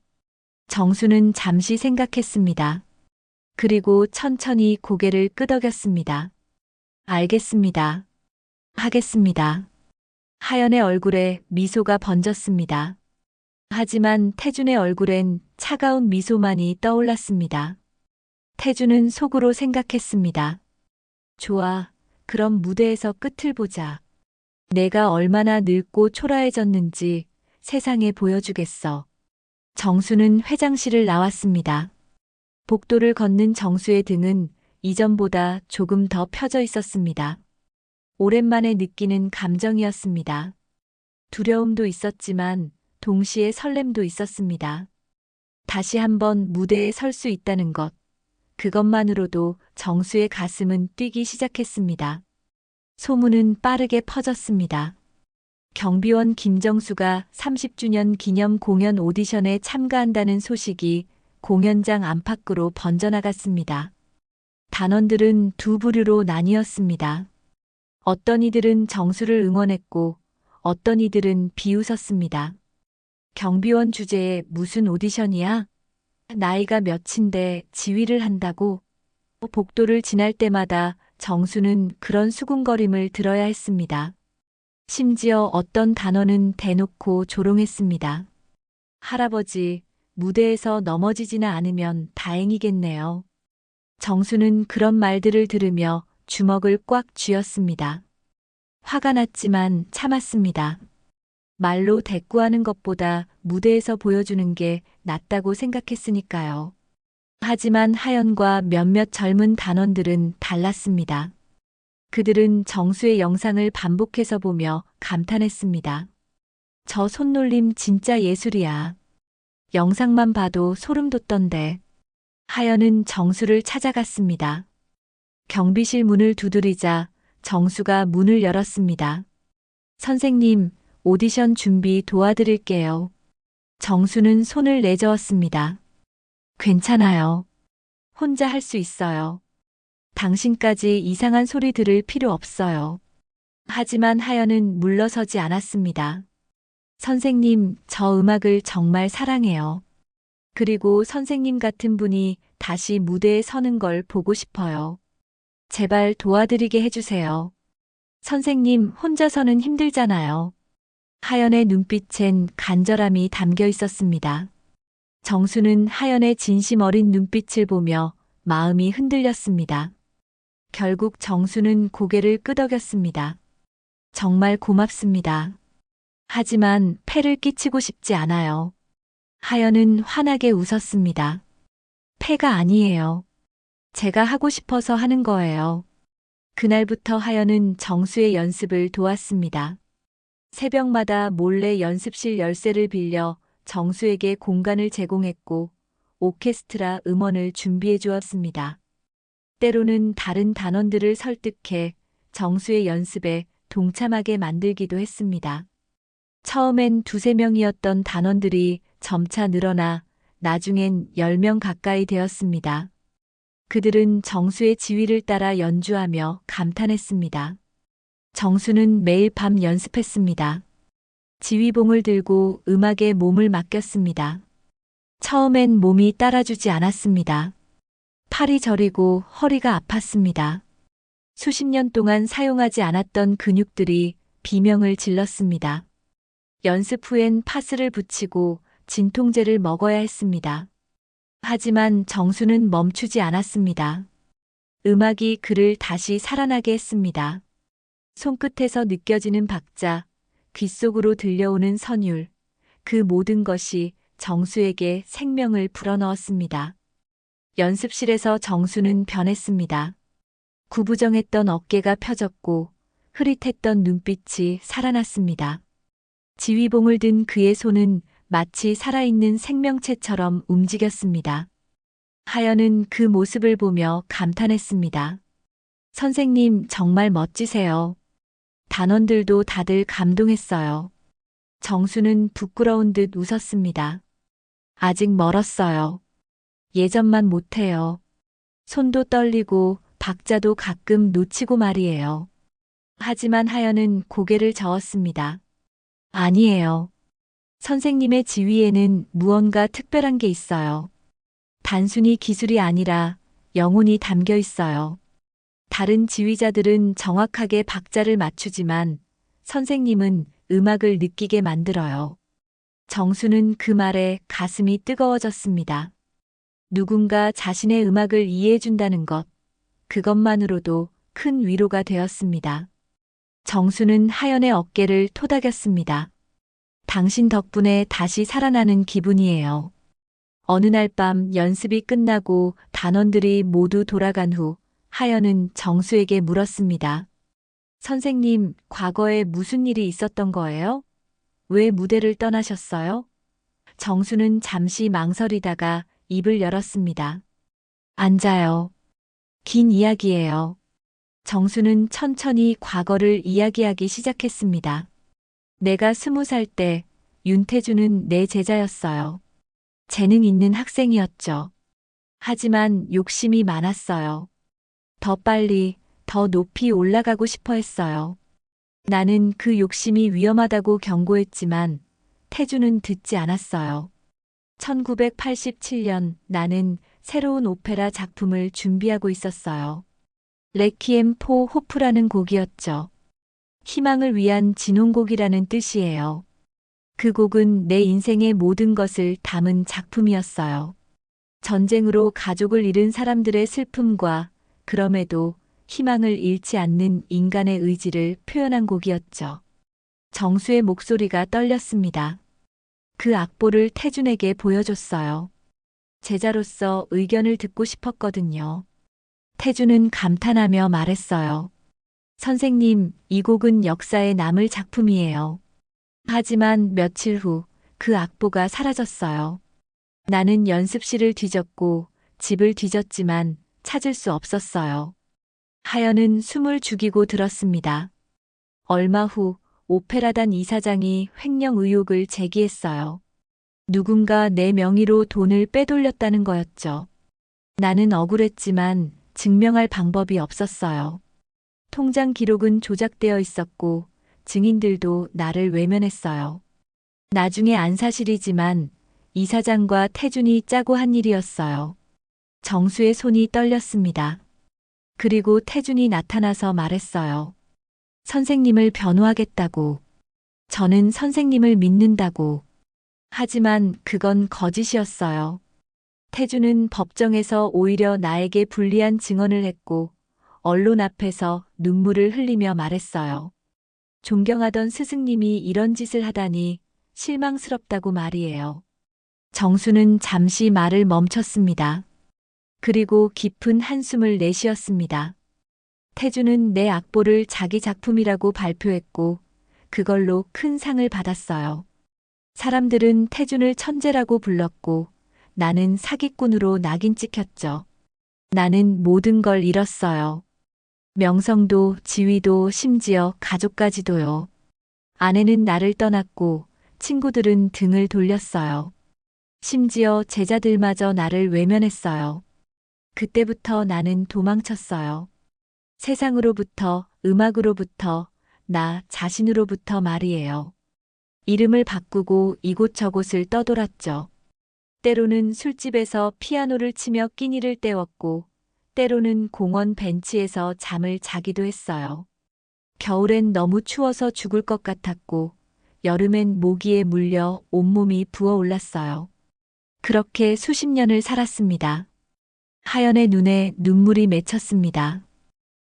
정수는 잠시 생각했습니다. 그리고 천천히 고개를 끄덕였습니다. 알겠습니다. 하겠습니다. 하연의 얼굴에 미소가 번졌습니다. 하지만 태준의 얼굴엔 차가운 미소만이 떠올랐습니다. 태준은 속으로 생각했습니다. 좋아, 그럼 무대에서 끝을 보자. 내가 얼마나 늙고 초라해졌는지 세상에 보여주겠어. 정수는 회장실을 나왔습니다. 복도를 걷는 정수의 등은 이전보다 조금 더 펴져 있었습니다. 오랜만에 느끼는 감정이었습니다. 두려움도 있었지만 동시에 설렘도 있었습니다. 다시 한번 무대에 설 수 있다는 것, 그것만으로도 정수의 가슴은 뛰기 시작했습니다. 소문은 빠르게 퍼졌습니다. 경비원 김정수가 30주년 기념 공연 오디션에 참가한다는 소식이 공연장 안팎으로 번져나갔습니다. 단원들은 두 부류로 나뉘었습니다. 어떤 이들은 정수를 응원했고 어떤 이들은 비웃었습니다. 경비원 주제에 무슨 오디션이야? 나이가 몇인데 지휘를 한다고? 복도를 지날 때마다 정수는 그런 수군거림을 들어야 했습니다. 심지어 어떤 단어는 대놓고 조롱했습니다. 할아버지, 무대에서 넘어지지나 않으면 다행이겠네요. 정수는 그런 말들을 들으며 주먹을 꽉 쥐었습니다. 화가 났지만 참았습니다. 말로 대꾸하는 것보다 무대에서 보여주는 게 낫다고 생각했으니까요. 하지만 하연과 몇몇 젊은 단원들은 달랐습니다. 그들은 정수의 영상을 반복해서 보며 감탄했습니다. 저 손놀림 진짜 예술이야. 영상만 봐도 소름 돋던데. 하연은 정수를 찾아갔습니다. 경비실 문을 두드리자 정수가 문을 열었습니다. 선생님, 오디션 준비 도와드릴게요. 정수는 손을 내저었습니다. 괜찮아요. 혼자 할 수 있어요. 당신까지 이상한 소리 들을 필요 없어요. 하지만 하연은 물러서지 않았습니다. 선생님, 저 음악을 정말 사랑해요. 그리고 선생님 같은 분이 다시 무대에 서는 걸 보고 싶어요. 제발 도와드리게 해주세요. 선생님 혼자서는 힘들잖아요. 하연의 눈빛엔 간절함이 담겨 있었습니다. 정수는 하연의 진심 어린 눈빛을 보며 마음이 흔들렸습니다. 결국 정수는 고개를 끄덕였습니다. 정말 고맙습니다. 하지만 폐를 끼치고 싶지 않아요. 하연은 환하게 웃었습니다. 폐가 아니에요. 제가 하고 싶어서 하는 거예요. 그날부터 하연은 정수의 연습을 도왔습니다. 새벽마다 몰래 연습실 열쇠를 빌려 정수에게 공간을 제공했고 오케스트라 음원을 준비해 주었습니다. 때로는 다른 단원들을 설득해 정수의 연습에 동참하게 만들기도 했습니다. 처음엔 2~3명이었던 단원들이 점차 늘어나 나중엔 10명 가까이 되었습니다. 그들은 정수의 지휘를 따라 연주하며 감탄했습니다. 정수는 매일 밤 연습했습니다. 지휘봉을 들고 음악에 몸을 맡겼습니다. 처음엔 몸이 따라주지 않았습니다. 팔이 저리고 허리가 아팠습니다. 수십 년 동안 사용하지 않았던 근육들이 비명을 질렀습니다. 연습 후엔 파스를 붙이고 진통제를 먹어야 했습니다. 하지만 정수는 멈추지 않았습니다. 음악이 그를 다시 살아나게 했습니다. 손끝에서 느껴지는 박자, 귓속으로 들려오는 선율, 그 모든 것이 정수에게 생명을 불어넣었습니다. 연습실에서 정수는 변했습니다. 구부정했던 어깨가 펴졌고 흐릿했던 눈빛이 살아났습니다. 지휘봉을 든 그의 손은 마치 살아있는 생명체처럼 움직였습니다. 하연은 그 모습을 보며 감탄했습니다. 선생님 정말 멋지세요. 단원들도 다들 감동했어요. 정수는 부끄러운 듯 웃었습니다. 아직 멀었어요. 예전만 못해요. 손도 떨리고 박자도 가끔 놓치고 말이에요. 하지만 하연은 고개를 저었습니다. 아니에요. 선생님의 지휘에는 무언가 특별한 게 있어요. 단순히 기술이 아니라 영혼이 담겨 있어요. 다른 지휘자들은 정확하게 박자를 맞추지만 선생님은 음악을 느끼게 만들어요. 정수는 그 말에 가슴이 뜨거워졌습니다. 누군가 자신의 음악을 이해해준다는 것, 그것만으로도 큰 위로가 되었습니다. 정수는 하연의 어깨를 토닥였습니다. 당신 덕분에 다시 살아나는 기분이에요. 어느 날 밤 연습이 끝나고 단원들이 모두 돌아간 후 하연은 정수에게 물었습니다. 선생님, 과거에 무슨 일이 있었던 거예요? 왜 무대를 떠나셨어요? 정수는 잠시 망설이다가 입을 열었습니다. 앉아요. 긴 이야기예요. 정수는 천천히 과거를 이야기하기 시작했습니다. 내가 20살 때 윤태주는 내 제자였어요. 재능 있는 학생이었죠. 하지만 욕심이 많았어요. 더 빨리, 더 높이 올라가고 싶어 했어요. 나는 그 욕심이 위험하다고 경고했지만 태주는 듣지 않았어요. 1987년 나는 새로운 오페라 작품을 준비하고 있었어요. 레퀴엠 포 호프라는 곡이었죠. 희망을 위한 진홍곡이라는 뜻이에요. 그 곡은 내 인생의 모든 것을 담은 작품이었어요. 전쟁으로 가족을 잃은 사람들의 슬픔과 그럼에도 희망을 잃지 않는 인간의 의지를 표현한 곡이었죠. 정수의 목소리가 떨렸습니다. 그 악보를 태준에게 보여줬어요. 제자로서 의견을 듣고 싶었거든요. 태준은 감탄하며 말했어요. 선생님, 이 곡은 역사에 남을 작품이에요. 하지만 며칠 후 그 악보가 사라졌어요. 나는 연습실을 뒤졌고 집을 뒤졌지만 찾을 수 없었어요. 하연은 숨을 죽이고 들었습니다. 얼마 후 오페라단 이사장이 횡령 의혹을 제기했어요. 누군가 내 명의로 돈을 빼돌렸다는 거였죠. 나는 억울했지만 증명할 방법이 없었어요. 통장 기록은 조작되어 있었고 증인들도 나를 외면했어요. 나중에 안 사실이지만 이사장과 태준이 짜고 한 일이었어요. 정수의 손이 떨렸습니다. 그리고 태준이 나타나서 말했어요. 선생님을 변호하겠다고. 저는 선생님을 믿는다고. 하지만 그건 거짓이었어요. 태준은 법정에서 오히려 나에게 불리한 증언을 했고, 언론 앞에서 눈물을 흘리며 말했어요. 존경하던 스승님이 이런 짓을 하다니 실망스럽다고 말이에요. 정수는 잠시 말을 멈췄습니다. 그리고 깊은 한숨을 내쉬었습니다. 태준은 내 악보를 자기 작품이라고 발표했고, 그걸로 큰 상을 받았어요. 사람들은 태준을 천재라고 불렀고, 나는 사기꾼으로 낙인 찍혔죠. 나는 모든 걸 잃었어요. 명성도, 지위도, 심지어 가족까지도요. 아내는 나를 떠났고, 친구들은 등을 돌렸어요. 심지어 제자들마저 나를 외면했어요. 그때부터 나는 도망쳤어요. 세상으로부터, 음악으로부터, 나 자신으로부터 말이에요. 이름을 바꾸고 이곳저곳을 떠돌았죠. 때로는 술집에서 피아노를 치며 끼니를 때웠고, 때로는 공원 벤치에서 잠을 자기도 했어요. 겨울엔 너무 추워서 죽을 것 같았고, 여름엔 모기에 물려 온몸이 부어올랐어요. 그렇게 수십 년을 살았습니다. 하연의 눈에 눈물이 맺혔습니다.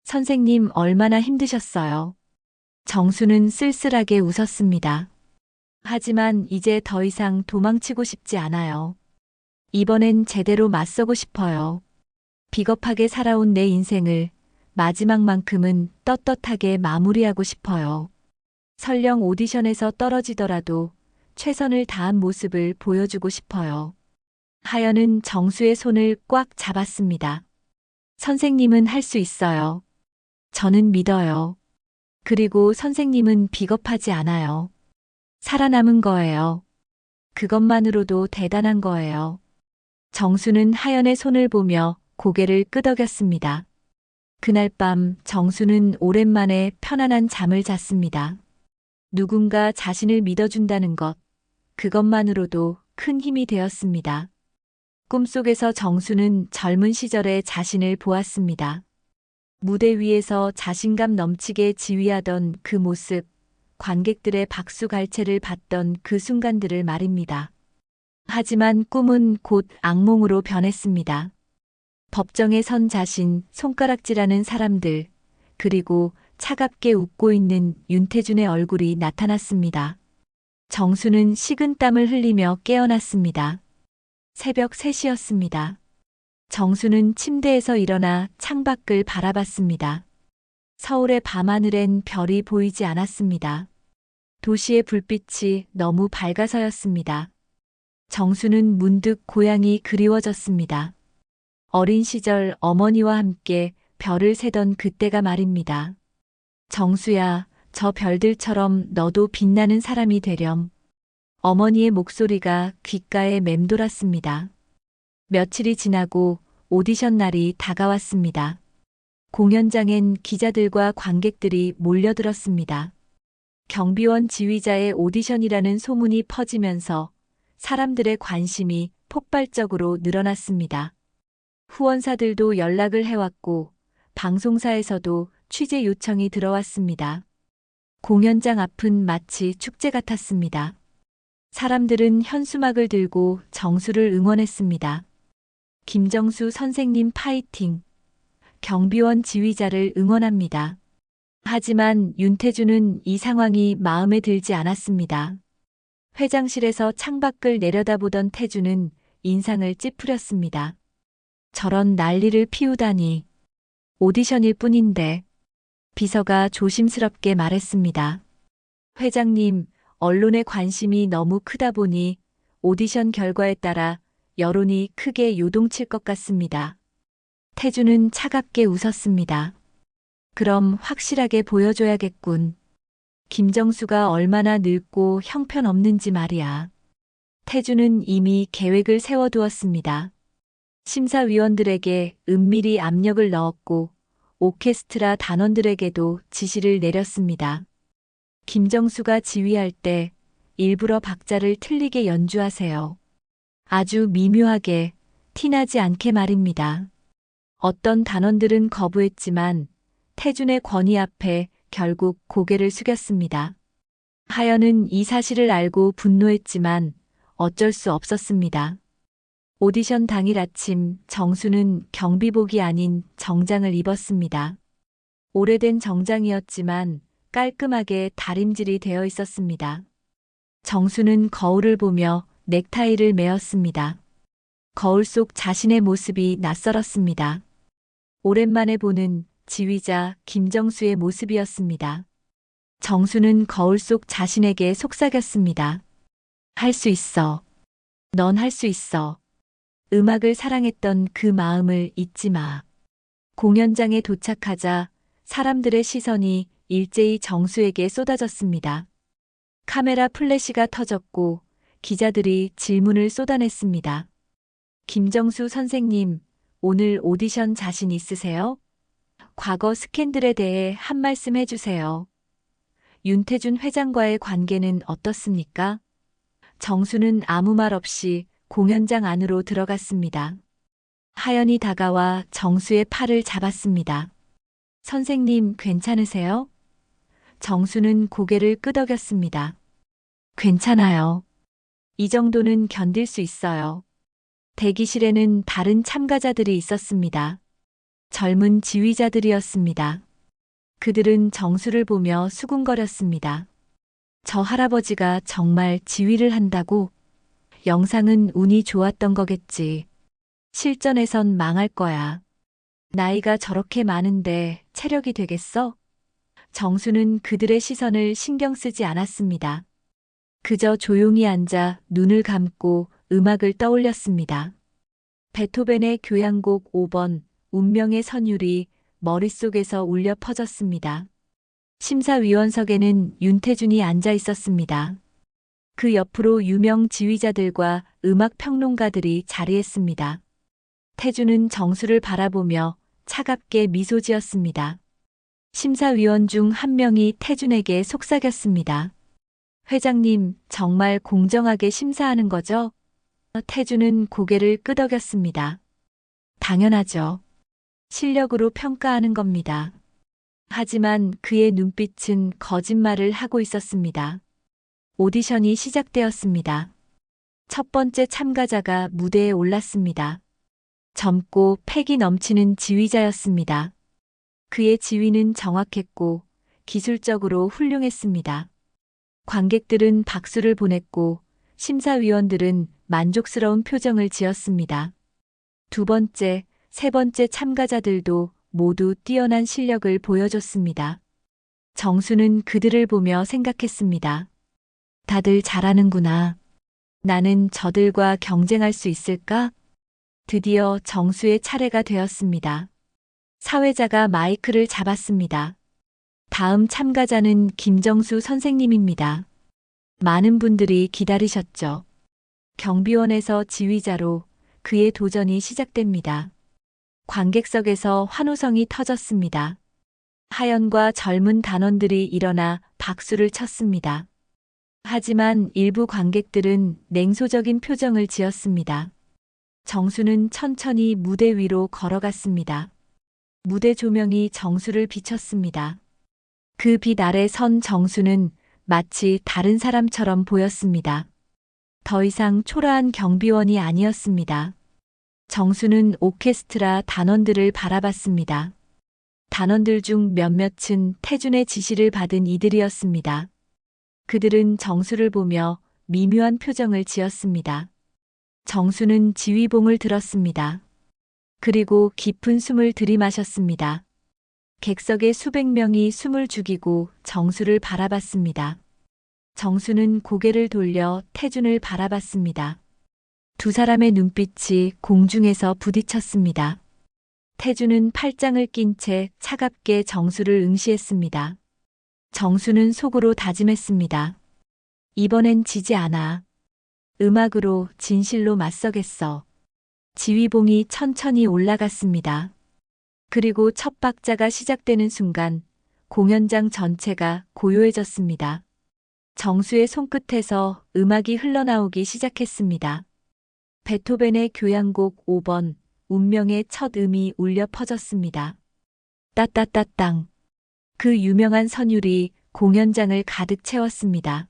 선생님 얼마나 힘드셨어요. 정수는 쓸쓸하게 웃었습니다. 하지만 이제 더 이상 도망치고 싶지 않아요. 이번엔 제대로 맞서고 싶어요. 비겁하게 살아온 내 인생을 마지막만큼은 떳떳하게 마무리하고 싶어요. 설령 오디션에서 떨어지더라도 최선을 다한 모습을 보여주고 싶어요. 하연은 정수의 손을 꽉 잡았습니다. 선생님은 할 수 있어요. 저는 믿어요. 그리고 선생님은 비겁하지 않아요. 살아남은 거예요. 그것만으로도 대단한 거예요. 정수는 하연의 손을 보며 고개를 끄덕였습니다. 그날 밤 정수는 오랜만에 편안한 잠을 잤습니다. 누군가 자신을 믿어준다는 것, 그것만으로도 큰 힘이 되었습니다. 꿈속에서 정수는 젊은 시절의 자신을 보았습니다. 무대 위에서 자신감 넘치게 지휘하던 그 모습, 관객들의 박수갈채를 받던 그 순간들을 말입니다. 하지만 꿈은 곧 악몽으로 변했습니다. 법정에 선 자신, 손가락질하는 사람들, 그리고 차갑게 웃고 있는 윤태준의 얼굴이 나타났습니다. 정수는 식은땀을 흘리며 깨어났습니다. 새벽 3시였습니다. 정수는 침대에서 일어나 창밖을 바라봤습니다. 서울의 밤하늘엔 별이 보이지 않았습니다. 도시의 불빛이 너무 밝아서였습니다. 정수는 문득 고향이 그리워졌습니다. 어린 시절 어머니와 함께 별을 세던 그때가 말입니다. 정수야, 저 별들처럼 너도 빛나는 사람이 되렴. 어머니의 목소리가 귓가에 맴돌았습니다. 며칠이 지나고 오디션 날이 다가왔습니다. 공연장엔 기자들과 관객들이 몰려들었습니다. 경비원 지휘자의 오디션이라는 소문이 퍼지면서 사람들의 관심이 폭발적으로 늘어났습니다. 후원사들도 연락을 해왔고 방송사에서도 취재 요청이 들어왔습니다. 공연장 앞은 마치 축제 같았습니다. 사람들은 현수막을 들고 정수를 응원했습니다. 김정수 선생님 파이팅! 경비원 지휘자를 응원합니다. 하지만 윤태준은 이 상황이 마음에 들지 않았습니다. 회장실에서 창밖을 내려다보던 태준은 인상을 찌푸렸습니다. 저런 난리를 피우다니. 오디션일 뿐인데. 비서가 조심스럽게 말했습니다. 회장님, 언론의 관심이 너무 크다 보니 오디션 결과에 따라 여론이 크게 요동칠 것 같습니다. 태준은 차갑게 웃었습니다. 그럼 확실하게 보여줘야겠군. 김정수가 얼마나 늙고 형편없는지 말이야. 태준은 이미 계획을 세워두었습니다. 심사위원들에게 은밀히 압력을 넣었고 오케스트라 단원들에게도 지시를 내렸습니다. 김정수가 지휘할 때 일부러 박자를 틀리게 연주하세요. 아주 미묘하게, 티나지 않게 말입니다. 어떤 단원들은 거부했지만 태준의 권위 앞에 결국 고개를 숙였습니다. 하연은 이 사실을 알고 분노했지만 어쩔 수 없었습니다. 오디션 당일 아침 정수는 경비복이 아닌 정장을 입었습니다. 오래된 정장이었지만 깔끔하게 다림질이 되어 있었습니다. 정수는 거울을 보며 넥타이를 매었습니다. 거울 속 자신의 모습이 낯설었습니다. 오랜만에 보는 지휘자 김정수의 모습이었습니다. 정수는 거울 속 자신에게 속삭였습니다. 할 수 있어. 넌 할 수 있어. 음악을 사랑했던 그 마음을 잊지 마. 공연장에 도착하자 사람들의 시선이 일제히 정수에게 쏟아졌습니다. 카메라 플래시가 터졌고 기자들이 질문을 쏟아냈습니다. 김정수 선생님, 오늘 오디션 자신 있으세요? 과거 스캔들에 대해 한 말씀 해주세요. 윤태준 회장과의 관계는 어떻습니까? 정수는 아무 말 없이 공연장 안으로 들어갔습니다. 하연이 다가와 정수의 팔을 잡았습니다. 선생님, 괜찮으세요? 정수는 고개를 끄덕였습니다. 괜찮아요. 이 정도는 견딜 수 있어요. 대기실에는 다른 참가자들이 있었습니다. 젊은 지휘자들이었습니다. 그들은 정수를 보며 수군거렸습니다. 저 할아버지가 정말 지휘를 한다고? 영상은 운이 좋았던 거겠지. 실전에선 망할 거야. 나이가 저렇게 많은데 체력이 되겠어? 정수는 그들의 시선을 신경 쓰지 않았습니다. 그저 조용히 앉아 눈을 감고 음악을 떠올렸습니다. 베토벤의 교향곡 5번, 운명의 선율이 머릿속에서 울려 퍼졌습니다. 심사위원석에는 윤태준이 앉아 있었습니다. 그 옆으로 유명 지휘자들과 음악 평론가들이 자리했습니다. 태준은 정수를 바라보며 차갑게 미소 지었습니다. 심사위원 중 한 명이 태준에게 속삭였습니다. 회장님, 정말 공정하게 심사하는 거죠? 태준은 고개를 끄덕였습니다. 당연하죠. 실력으로 평가하는 겁니다. 하지만 그의 눈빛은 거짓말을 하고 있었습니다. 오디션이 시작되었습니다. 첫 번째 참가자가 무대에 올랐습니다. 젊고 패기 넘치는 지휘자였습니다. 그의 지휘는 정확했고 기술적으로 훌륭했습니다. 관객들은 박수를 보냈고 심사위원들은 만족스러운 표정을 지었습니다. 두 번째, 세 번째 참가자들도 모두 뛰어난 실력을 보여줬습니다. 정수는 그들을 보며 생각했습니다. 다들 잘하는구나. 나는 저들과 경쟁할 수 있을까? 드디어 정수의 차례가 되었습니다. 사회자가 마이크를 잡았습니다. 다음 참가자는 김정수 선생님입니다. 많은 분들이 기다리셨죠. 경비원에서 지휘자로 그의 도전이 시작됩니다. 관객석에서 환호성이 터졌습니다. 하연과 젊은 단원들이 일어나 박수를 쳤습니다. 하지만 일부 관객들은 냉소적인 표정을 지었습니다. 정수는 천천히 무대 위로 걸어갔습니다. 무대 조명이 정수를 비췄습니다. 그 빛 아래 선 정수는 마치 다른 사람처럼 보였습니다. 더 이상 초라한 경비원이 아니었습니다. 정수는 오케스트라 단원들을 바라봤습니다. 단원들 중 몇몇은 태준의 지시를 받은 이들이었습니다. 그들은 정수를 보며 미묘한 표정을 지었습니다. 정수는 지휘봉을 들었습니다. 그리고 깊은 숨을 들이마셨습니다. 객석의 수백 명이 숨을 죽이고 정수를 바라봤습니다. 정수는 고개를 돌려 태준을 바라봤습니다. 두 사람의 눈빛이 공중에서 부딪혔습니다. 태준은 팔짱을 낀 채 차갑게 정수를 응시했습니다. 정수는 속으로 다짐했습니다. 이번엔 지지 않아. 음악으로 진실로 맞서겠어. 지휘봉이 천천히 올라갔습니다. 그리고 첫 박자가 시작되는 순간 공연장 전체가 고요해졌습니다. 정수의 손끝에서 음악이 흘러나오기 시작했습니다. 베토벤의 교향곡 5번 운명의 첫 음이 울려 퍼졌습니다. 따따따땅. 그 유명한 선율이 공연장을 가득 채웠습니다.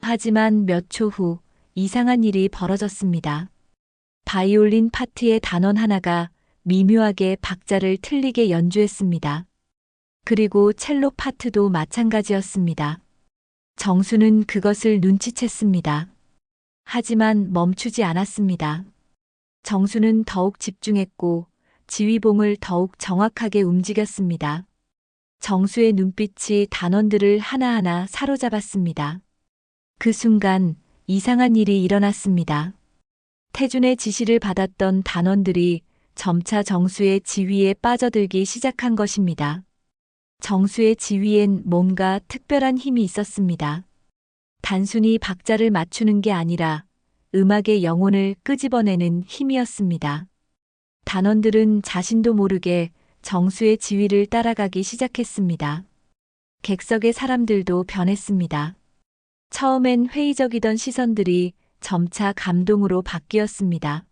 하지만 몇 초 후 이상한 일이 벌어졌습니다. 바이올린 파트의 단원 하나가 미묘하게 박자를 틀리게 연주했습니다. 그리고 첼로 파트도 마찬가지였습니다. 정수는 그것을 눈치챘습니다. 하지만 멈추지 않았습니다. 정수는 더욱 집중했고 지휘봉을 더욱 정확하게 움직였습니다. 정수의 눈빛이 단원들을 하나하나 사로잡았습니다. 그 순간 이상한 일이 일어났습니다. 태준의 지시를 받았던 단원들이 점차 정수의 지휘에 빠져들기 시작한 것입니다. 정수의 지휘엔 뭔가 특별한 힘이 있었습니다. 단순히 박자를 맞추는 게 아니라 음악의 영혼을 끄집어내는 힘이었습니다. 단원들은 자신도 모르게 정수의 지휘를 따라가기 시작했습니다. 객석의 사람들도 변했습니다. 처음엔 회의적이던 시선들이 점차 감동으로 바뀌었습니다.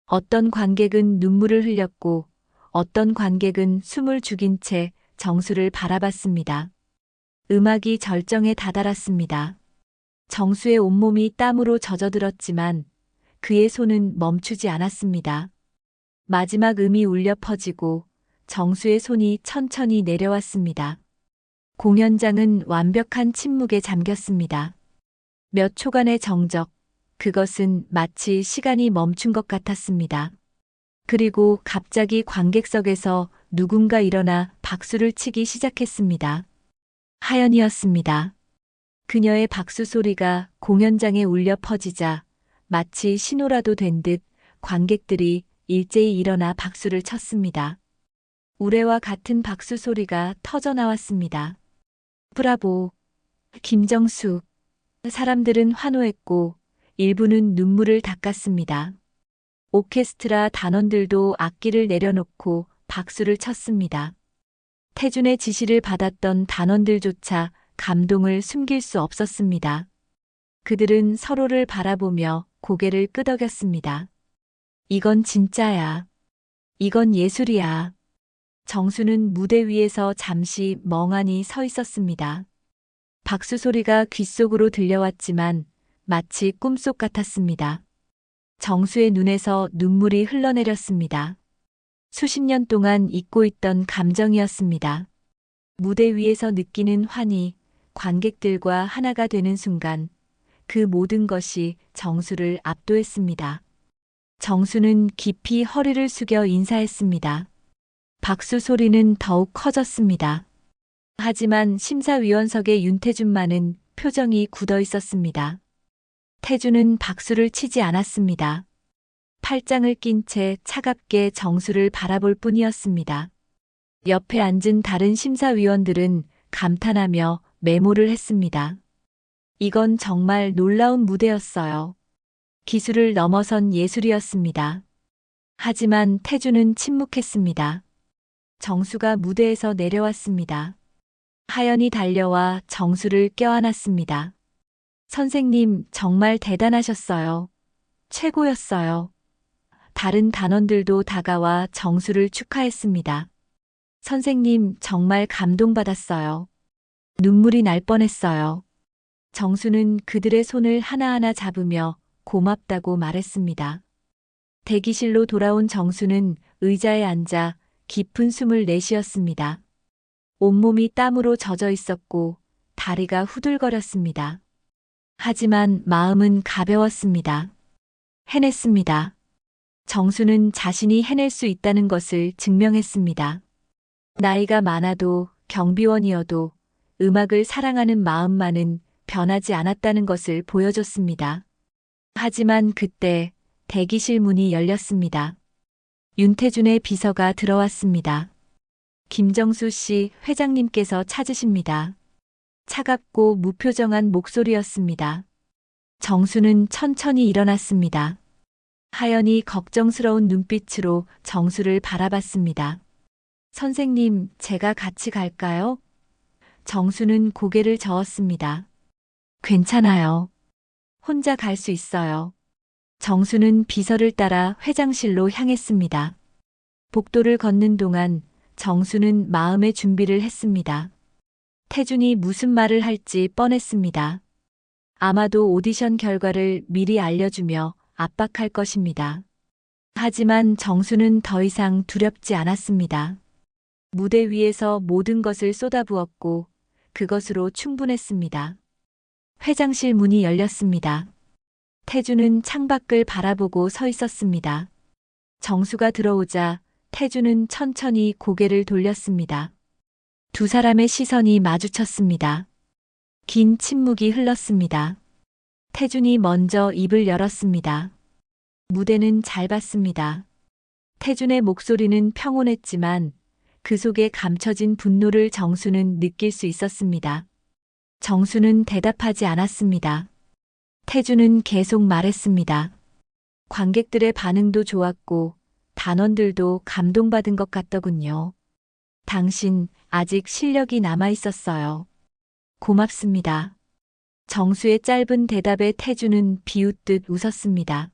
어떤 관객은 눈물을 흘렸고 어떤 관객은 숨을 죽인 채 정수를 바라봤습니다. 음악이 절정에 다다랐습니다. 정수의 온몸이 땀으로 젖어들었지만 그의 손은 멈추지 않았습니다. 마지막 음이 울려 퍼지고 정수의 손이 천천히 내려왔습니다. 공연장은 완벽한 침묵에 잠겼습니다. 몇 초간의 정적, 그것은 마치 시간이 멈춘 것 같았습니다. 그리고 갑자기 관객석에서 누군가 일어나 박수를 치기 시작했습니다. 하연이었습니다. 그녀의 박수 소리가 공연장에 울려 퍼지자 마치 신호라도 된 듯 관객들이 일제히 일어나 박수를 쳤습니다. 우레와 같은 박수 소리가 터져 나왔습니다. 브라보! 김정수! 사람들은 환호했고 일부는 눈물을 닦았습니다. 오케스트라 단원들도 악기를 내려놓고 박수를 쳤습니다. 태준의 지시를 받았던 단원들조차 감동을 숨길 수 없었습니다. 그들은 서로를 바라보며 고개를 끄덕였습니다. 이건 진짜야. 이건 예술이야. 정수는 무대 위에서 잠시 멍하니 서 있었습니다. 박수 소리가 귓속으로 들려왔지만 마치 꿈속 같았습니다. 정수의 눈에서 눈물이 흘러내렸습니다. 수십 년 동안 잊고 있던 감정이었습니다. 무대 위에서 느끼는 환희, 관객들과 하나가 되는 순간 그 모든 것이 정수를 압도했습니다. 정수는 깊이 허리를 숙여 인사했습니다. 박수 소리는 더욱 커졌습니다. 하지만 심사위원석의 윤태준만은 표정이 굳어 있었습니다. 태준은 박수를 치지 않았습니다. 팔짱을 낀 채 차갑게 정수를 바라볼 뿐이었습니다. 옆에 앉은 다른 심사위원들은 감탄하며 메모를 했습니다. 이건 정말 놀라운 무대였어요. 기술을 넘어선 예술이었습니다. 하지만 태준은 침묵했습니다. 정수가 무대에서 내려왔습니다. 하연이 달려와 정수를 껴안았습니다. 선생님, 정말 대단하셨어요. 최고였어요. 다른 단원들도 다가와 정수를 축하했습니다. 선생님, 정말 감동받았어요. 눈물이 날 뻔했어요. 정수는 그들의 손을 하나하나 잡으며 고맙다고 말했습니다. 대기실로 돌아온 정수는 의자에 앉아 깊은 숨을 내쉬었습니다. 온몸이 땀으로 젖어 있었고 다리가 후들거렸습니다. 하지만 마음은 가벼웠습니다. 해냈습니다. 정수는 자신이 해낼 수 있다는 것을 증명했습니다. 나이가 많아도 경비원이어도 음악을 사랑하는 마음만은 변하지 않았다는 것을 보여줬습니다. 하지만 그때 대기실 문이 열렸습니다. 윤태준의 비서가 들어왔습니다. 김정수 씨, 회장님께서 찾으십니다. 차갑고 무표정한 목소리였습니다. 정수는 천천히 일어났습니다. 하연이 걱정스러운 눈빛으로 정수를 바라봤습니다. 선생님, 제가 같이 갈까요? 정수는 고개를 저었습니다. 괜찮아요. 혼자 갈 수 있어요. 정수는 비서를 따라 회장실로 향했습니다. 복도를 걷는 동안 정수는 마음의 준비를 했습니다. 태준이 무슨 말을 할지 뻔했습니다. 아마도 오디션 결과를 미리 알려주며 압박할 것입니다. 하지만 정수는 더 이상 두렵지 않았습니다. 무대 위에서 모든 것을 쏟아부었고 그것으로 충분했습니다. 회장실 문이 열렸습니다. 태준은 창밖을 바라보고 서 있었습니다. 정수가 들어오자 태준은 천천히 고개를 돌렸습니다. 두 사람의 시선이 마주쳤습니다. 긴 침묵이 흘렀습니다. 태준이 먼저 입을 열었습니다. 무대는 잘 봤습니다. 태준의 목소리는 평온했지만 그 속에 감춰진 분노를 정수는 느낄 수 있었습니다. 정수는 대답하지 않았습니다. 태준은 계속 말했습니다. 관객들의 반응도 좋았고 단원들도 감동받은 것 같더군요. 당신 아직 실력이 남아 있었어요. 고맙습니다. 정수의 짧은 대답에 태준은 비웃듯 웃었습니다.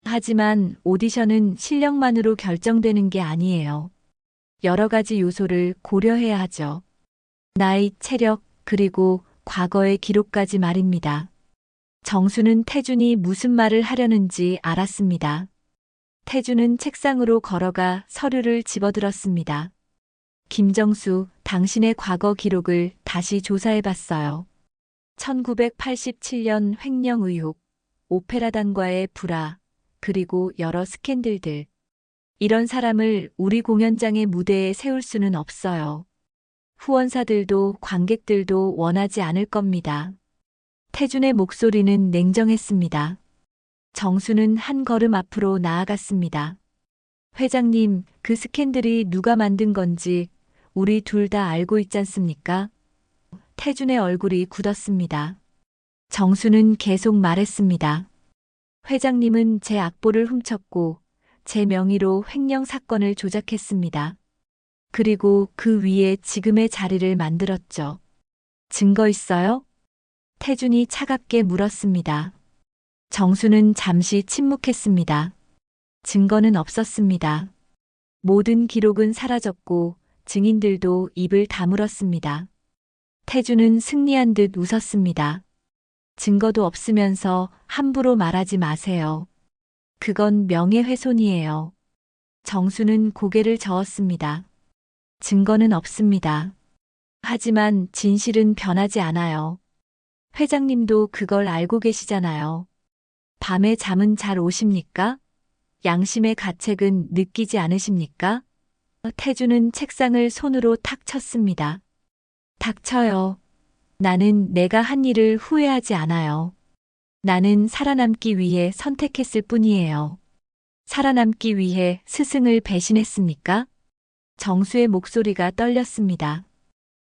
하지만 오디션은 실력만으로 결정되는 게 아니에요. 여러 가지 요소를 고려해야 하죠. 나이, 체력, 그리고 과거의 기록까지 말입니다. 정수는 태준이 무슨 말을 하려는지 알았습니다. 태준은 책상으로 걸어가 서류를 집어들었습니다. 김정수, 당신의 과거 기록을 다시 조사해봤어요. 1987년 횡령 의혹, 오페라단과의 불화, 그리고 여러 스캔들들. 이런 사람을 우리 공연장의 무대에 세울 수는 없어요. 후원사들도 관객들도 원하지 않을 겁니다. 태준의 목소리는 냉정했습니다. 정수는 한 걸음 앞으로 나아갔습니다. 회장님, 그 스캔들이 누가 만든 건지 우리 둘 다 알고 있지 않습니까? 태준의 얼굴이 굳었습니다. 정수는 계속 말했습니다. 회장님은 제 악보를 훔쳤고 제 명의로 횡령 사건을 조작했습니다. 그리고 그 위에 지금의 자리를 만들었죠. 증거 있어요? 태준이 차갑게 물었습니다. 정수는 잠시 침묵했습니다. 증거는 없었습니다. 모든 기록은 사라졌고 증인들도 입을 다물었습니다. 태준은 승리한 듯 웃었습니다. 증거도 없으면서 함부로 말하지 마세요. 그건 명예훼손이에요. 정수는 고개를 저었습니다. 증거는 없습니다. 하지만 진실은 변하지 않아요. 회장님도 그걸 알고 계시잖아요. 밤에 잠은 잘 오십니까? 양심의 가책은 느끼지 않으십니까? 태준은 책상을 손으로 탁 쳤습니다. 닥쳐요. 나는 내가 한 일을 후회하지 않아요. 나는 살아남기 위해 선택했을 뿐이에요. 살아남기 위해 스승을 배신했습니까? 정수의 목소리가 떨렸습니다.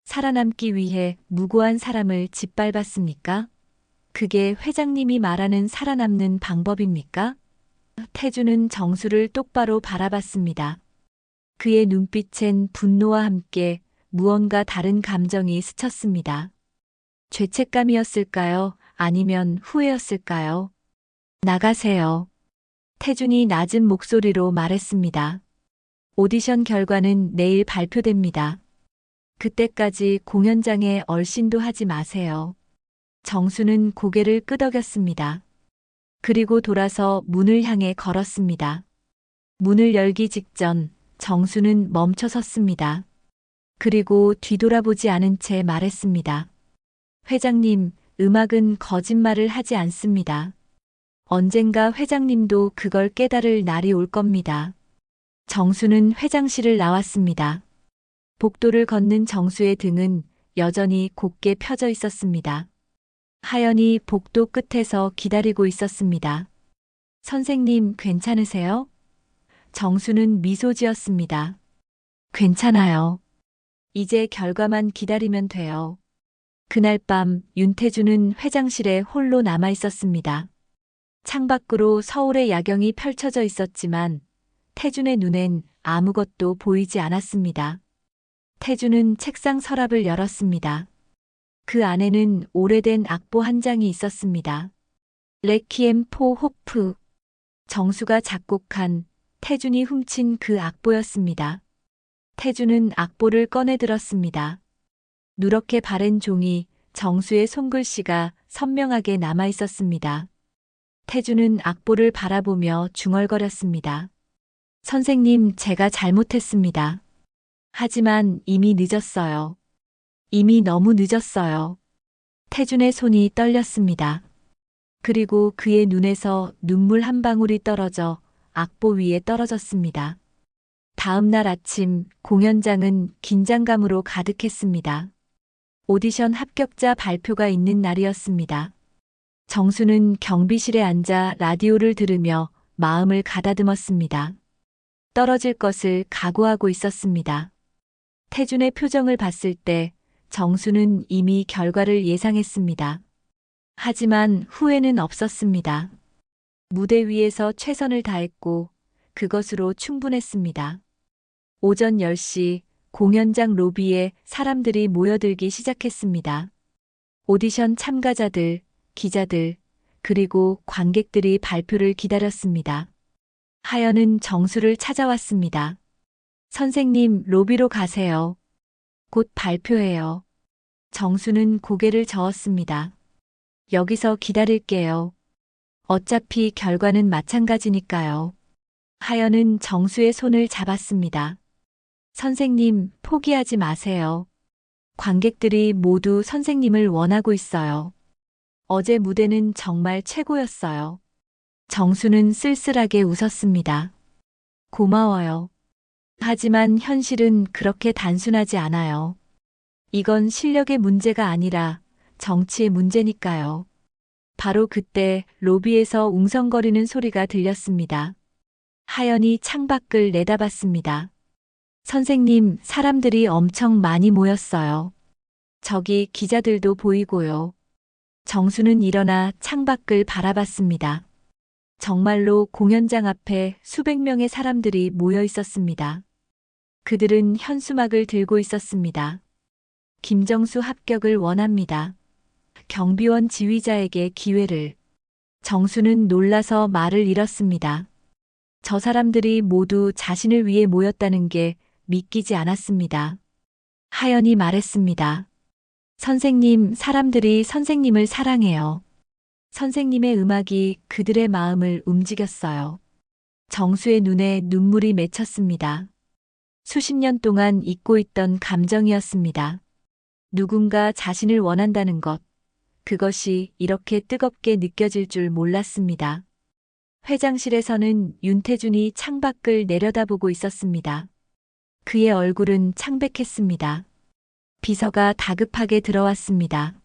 살아남기 위해 무고한 사람을 짓밟았습니까? 그게 회장님이 말하는 살아남는 방법입니까? 태준은 정수를 똑바로 바라봤습니다. 그의 눈빛엔 분노와 함께 무언가 다른 감정이 스쳤습니다. 죄책감이었을까요? 아니면 후회였을까요? 나가세요. 태준이 낮은 목소리로 말했습니다. 오디션 결과는 내일 발표됩니다. 그때까지 공연장에 얼씬도 하지 마세요. 정수는 고개를 끄덕였습니다. 그리고 돌아서 문을 향해 걸었습니다. 문을 열기 직전 정수는 멈춰 섰습니다. 그리고 뒤돌아보지 않은 채 말했습니다. 회장님, 음악은 거짓말을 하지 않습니다. 언젠가 회장님도 그걸 깨달을 날이 올 겁니다. 정수는 회장실을 나왔습니다. 복도를 걷는 정수의 등은 여전히 곧게 펴져 있었습니다. 하연이 복도 끝에서 기다리고 있었습니다. 선생님, 괜찮으세요? 정수는 미소 지었습니다. 괜찮아요. 이제 결과만 기다리면 돼요. 그날 밤 윤태주는 회장실에 홀로 남아 있었습니다. 창밖으로 서울의 야경이 펼쳐져 있었지만 태준의 눈엔 아무것도 보이지 않았습니다. 태준은 책상 서랍을 열었습니다. 그 안에는 오래된 악보 한 장이 있었습니다. 레퀴엠 포 호프, 정수가 작곡한 태준이 훔친 그 악보였습니다. 태준은 악보를 꺼내 들었습니다. 누렇게 바랜 종이 정수의 손글씨가 선명하게 남아 있었습니다. 태준은 악보를 바라보며 중얼거렸습니다. 선생님, 제가 잘못했습니다. 하지만 이미 늦었어요. 이미 너무 늦었어요. 태준의 손이 떨렸습니다. 그리고 그의 눈에서 눈물 한 방울이 떨어져 악보 위에 떨어졌습니다. 다음 날 아침 공연장은 긴장감으로 가득했습니다. 오디션 합격자 발표가 있는 날이었습니다. 정수는 경비실에 앉아 라디오를 들으며 마음을 가다듬었습니다. 떨어질 것을 각오하고 있었습니다. 태준의 표정을 봤을 때 정수는 이미 결과를 예상했습니다. 하지만 후회는 없었습니다. 무대 위에서 최선을 다했고 그것으로 충분했습니다. 오전 10시 공연장 로비에 사람들이 모여들기 시작했습니다. 오디션 참가자들, 기자들, 그리고 관객들이 발표를 기다렸습니다. 하연은 정수를 찾아왔습니다. 선생님, 로비로 가세요. 곧 발표해요. 정수는 고개를 저었습니다. 여기서 기다릴게요. 어차피 결과는 마찬가지니까요. 하연은 정수의 손을 잡았습니다. 선생님, 포기하지 마세요. 관객들이 모두 선생님을 원하고 있어요. 어제 무대는 정말 최고였어요. 정수는 쓸쓸하게 웃었습니다. 고마워요. 하지만 현실은 그렇게 단순하지 않아요. 이건 실력의 문제가 아니라 정치의 문제니까요. 바로 그때 로비에서 웅성거리는 소리가 들렸습니다. 하연이 창밖을 내다봤습니다. 선생님, 사람들이 엄청 많이 모였어요. 저기 기자들도 보이고요. 정수는 일어나 창밖을 바라봤습니다. 정말로 공연장 앞에 수백 명의 사람들이 모여 있었습니다. 그들은 현수막을 들고 있었습니다. 김정수 합격을 원합니다. 경비원 지휘자에게 기회를. 정수는 놀라서 말을 잃었습니다. 저 사람들이 모두 자신을 위해 모였다는 게 믿기지 않았습니다. 하연이 말했습니다. 선생님, 사람들이 선생님을 사랑해요. 선생님의 음악이 그들의 마음을 움직였어요. 정수의 눈에 눈물이 맺혔습니다. 수십 년 동안 잊고 있던 감정이었습니다. 누군가 자신을 원한다는 것, 그것이 이렇게 뜨겁게 느껴질 줄 몰랐습니다. 회장실에서는 윤태준이 창밖을 내려다보고 있었습니다. 그의 얼굴은 창백했습니다. 비서가 다급하게 들어왔습니다.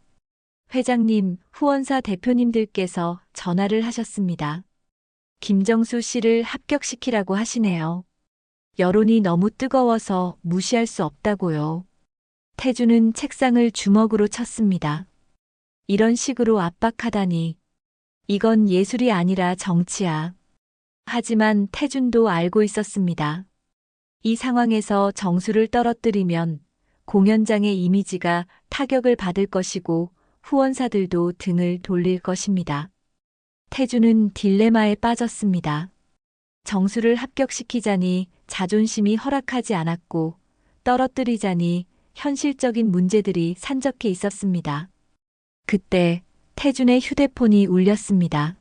회장님, 후원사 대표님들께서 전화를 하셨습니다. 김정수 씨를 합격시키라고 하시네요. 여론이 너무 뜨거워서 무시할 수 없다고요. 태준은 책상을 주먹으로 쳤습니다. 이런 식으로 압박하다니. 이건 예술이 아니라 정치야. 하지만 태준도 알고 있었습니다. 이 상황에서 정수를 떨어뜨리면 공연장의 이미지가 타격을 받을 것이고 후원사들도 등을 돌릴 것입니다. 태준은 딜레마에 빠졌습니다. 정수를 합격시키자니 자존심이 허락하지 않았고 떨어뜨리자니 현실적인 문제들이 산적해 있었습니다. 그때 태준의 휴대폰이 울렸습니다.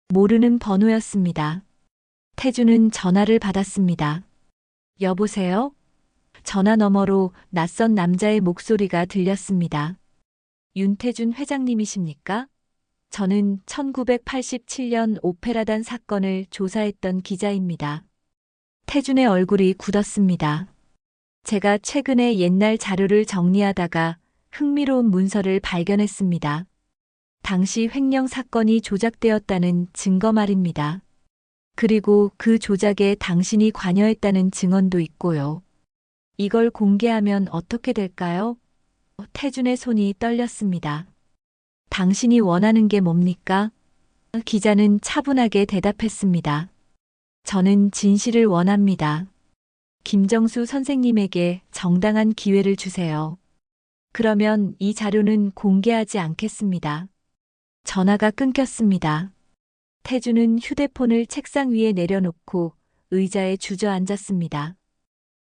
모르는 번호였습니다. 태준은 전화를 받았습니다. 여보세요? 전화 너머로 낯선 남자의 목소리가 들렸습니다. 윤태준 회장님이십니까? 저는 1987년 오페라단 사건을 조사했던 기자입니다. 태준의 얼굴이 굳었습니다. 제가 최근에 옛날 자료를 정리하다가 흥미로운 문서를 발견했습니다. 당시 횡령 사건이 조작되었다는 증거 말입니다. 그리고 그 조작에 당신이 관여했다는 증언도 있고요. 이걸 공개하면 어떻게 될까요? 태준의 손이 떨렸습니다. 당신이 원하는 게 뭡니까? 기자는 차분하게 대답했습니다. 저는 진실을 원합니다. 김정수 선생님에게 정당한 기회를 주세요. 그러면 이 자료는 공개하지 않겠습니다. 전화가 끊겼습니다. 태주는 휴대폰을 책상 위에 내려놓고 의자에 주저앉았습니다.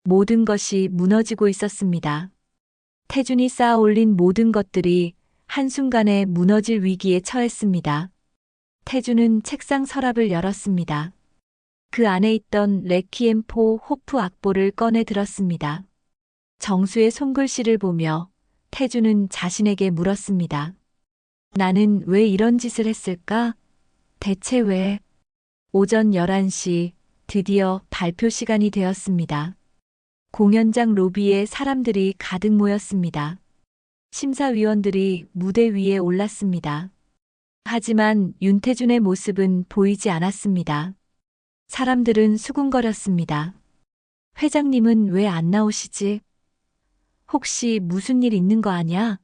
모든 것이 무너지고 있었습니다. 태준이 쌓아 올린 모든 것들이 한순간에 무너질 위기에 처했습니다. 태준은 책상 서랍을 열었습니다. 그 안에 있던 레퀴엠 포 호프 악보를 꺼내 들었습니다. 정수의 손글씨를 보며 태준은 자신에게 물었습니다. 나는 왜 이런 짓을 했을까? 대체 왜? 오전 11시 드디어 발표 시간이 되었습니다. 공연장 로비에 사람들이 가득 모였습니다. 심사위원들이 무대 위에 올랐습니다. 하지만 윤태준의 모습은 보이지 않았습니다. 사람들은 수군거렸습니다. 회장님은 왜 안 나오시지? 혹시 무슨 일 있는 거 아냐?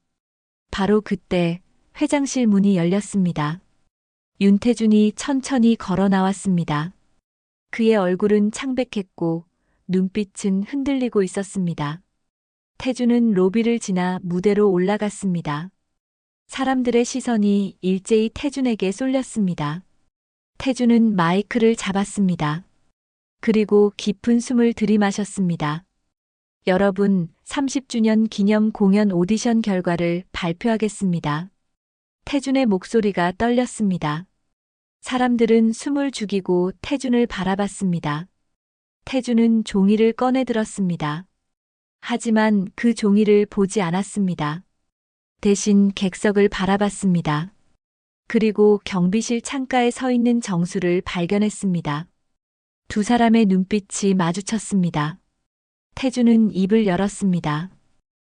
바로 그때 회장실 문이 열렸습니다. 윤태준이 천천히 걸어 나왔습니다. 그의 얼굴은 창백했고 눈빛은 흔들리고 있었습니다. 태준은 로비를 지나 무대로 올라갔습니다. 사람들의 시선이 일제히 태준에게 쏠렸습니다. 태준은 마이크를 잡았습니다. 그리고 깊은 숨을 들이마셨습니다. 여러분, 30주년 기념 공연 오디션 결과를 발표하겠습니다. 태준의 목소리가 떨렸습니다. 사람들은 숨을 죽이고 태준을 바라봤습니다. 태준은 종이를 꺼내 들었습니다. 하지만 그 종이를 보지 않았습니다. 대신 객석을 바라봤습니다. 그리고 경비실 창가에 서 있는 정수를 발견했습니다. 두 사람의 눈빛이 마주쳤습니다. 태준은 입을 열었습니다.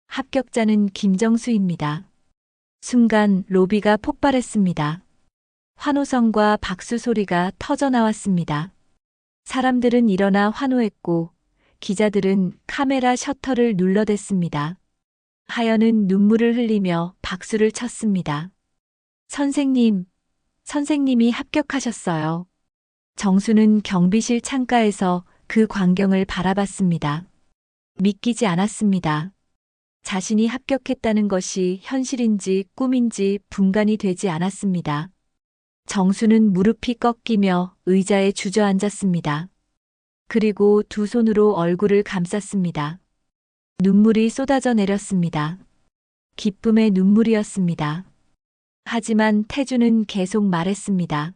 합격자는 김정수입니다. 순간 로비가 폭발했습니다. 환호성과 박수 소리가 터져 나왔습니다. 사람들은 일어나 환호했고 기자들은 카메라 셔터를 눌러댔습니다. 하연은 눈물을 흘리며 박수를 쳤습니다. 선생님이 합격하셨어요. 정수는 경비실 창가에서 그 광경을 바라봤습니다. 믿기지 않았습니다. 자신이 합격했다는 것이 현실인지 꿈인지 분간이 되지 않았습니다. 정수는 무릎이 꺾이며 의자에 주저앉았습니다. 그리고 두 손으로 얼굴을 감쌌습니다. 눈물이 쏟아져 내렸습니다. 기쁨의 눈물이었습니다. 하지만 태준은 계속 말했습니다.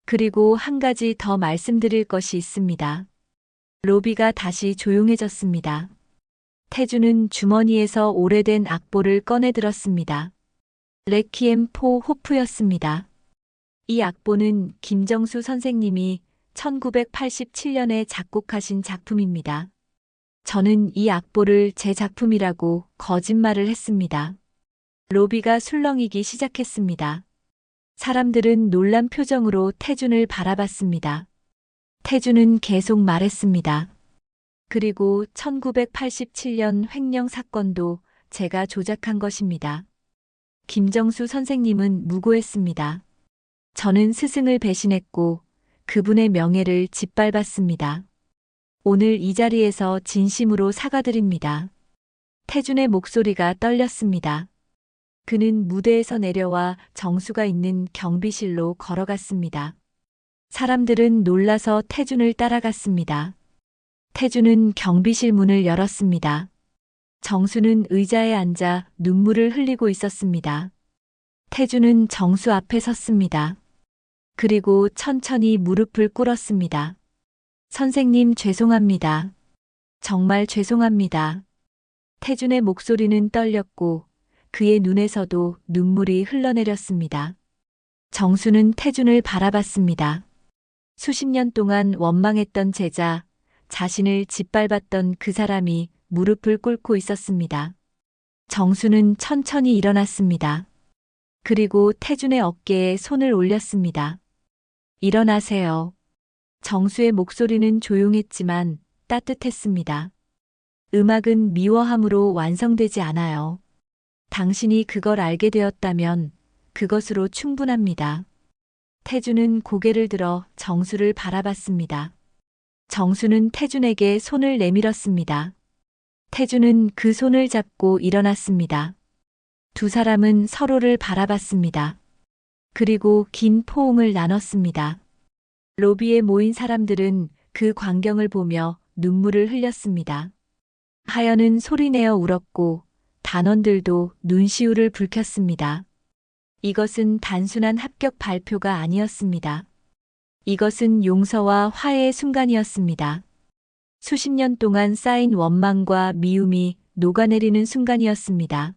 그리고 한 가지 더 말씀드릴 것이 있습니다. 로비가 다시 조용해졌습니다. 태준은 주머니에서 오래된 악보를 꺼내 들었습니다. 레퀴엠 포 호프였습니다. 이 악보는 김정수 선생님이 1987년에 작곡하신 작품입니다. 저는 이 악보를 제 작품이라고 거짓말을 했습니다. 로비가 술렁이기 시작했습니다. 사람들은 놀란 표정으로 태준을 바라봤습니다. 태준은 계속 말했습니다. 그리고 1987년 횡령 사건도 제가 조작한 것입니다. 김정수 선생님은 무고했습니다. 저는 스승을 배신했고 그분의 명예를 짓밟았습니다. 오늘 이 자리에서 진심으로 사과드립니다. 태준의 목소리가 떨렸습니다. 그는 무대에서 내려와 정수가 있는 경비실로 걸어갔습니다. 사람들은 놀라서 태준을 따라갔습니다. 태준은 경비실 문을 열었습니다. 정수는 의자에 앉아 눈물을 흘리고 있었습니다. 태준은 정수 앞에 섰습니다. 그리고 천천히 무릎을 꿇었습니다. 선생님 죄송합니다. 정말 죄송합니다. 태준의 목소리는 떨렸고 그의 눈에서도 눈물이 흘러내렸습니다. 정수는 태준을 바라봤습니다. 수십 년 동안 원망했던 제자, 자신을 짓밟았던 그 사람이 무릎을 꿇고 있었습니다. 정수는 천천히 일어났습니다. 그리고 태준의 어깨에 손을 올렸습니다. 일어나세요. 정수의 목소리는 조용했지만 따뜻했습니다. 음악은 미워함으로 완성되지 않아요. 당신이 그걸 알게 되었다면 그것으로 충분합니다. 태준은 고개를 들어 정수를 바라봤습니다. 정수는 태준에게 손을 내밀었습니다. 태준은 그 손을 잡고 일어났습니다. 두 사람은 서로를 바라봤습니다. 그리고 긴 포옹을 나눴습니다. 로비에 모인 사람들은 그 광경을 보며 눈물을 흘렸습니다. 하연은 소리내어 울었고 단원들도 눈시울을 붉혔습니다. 이것은 단순한 합격 발표가 아니었습니다. 이것은 용서와 화해의 순간이었습니다. 수십 년 동안 쌓인 원망과 미움이 녹아내리는 순간이었습니다.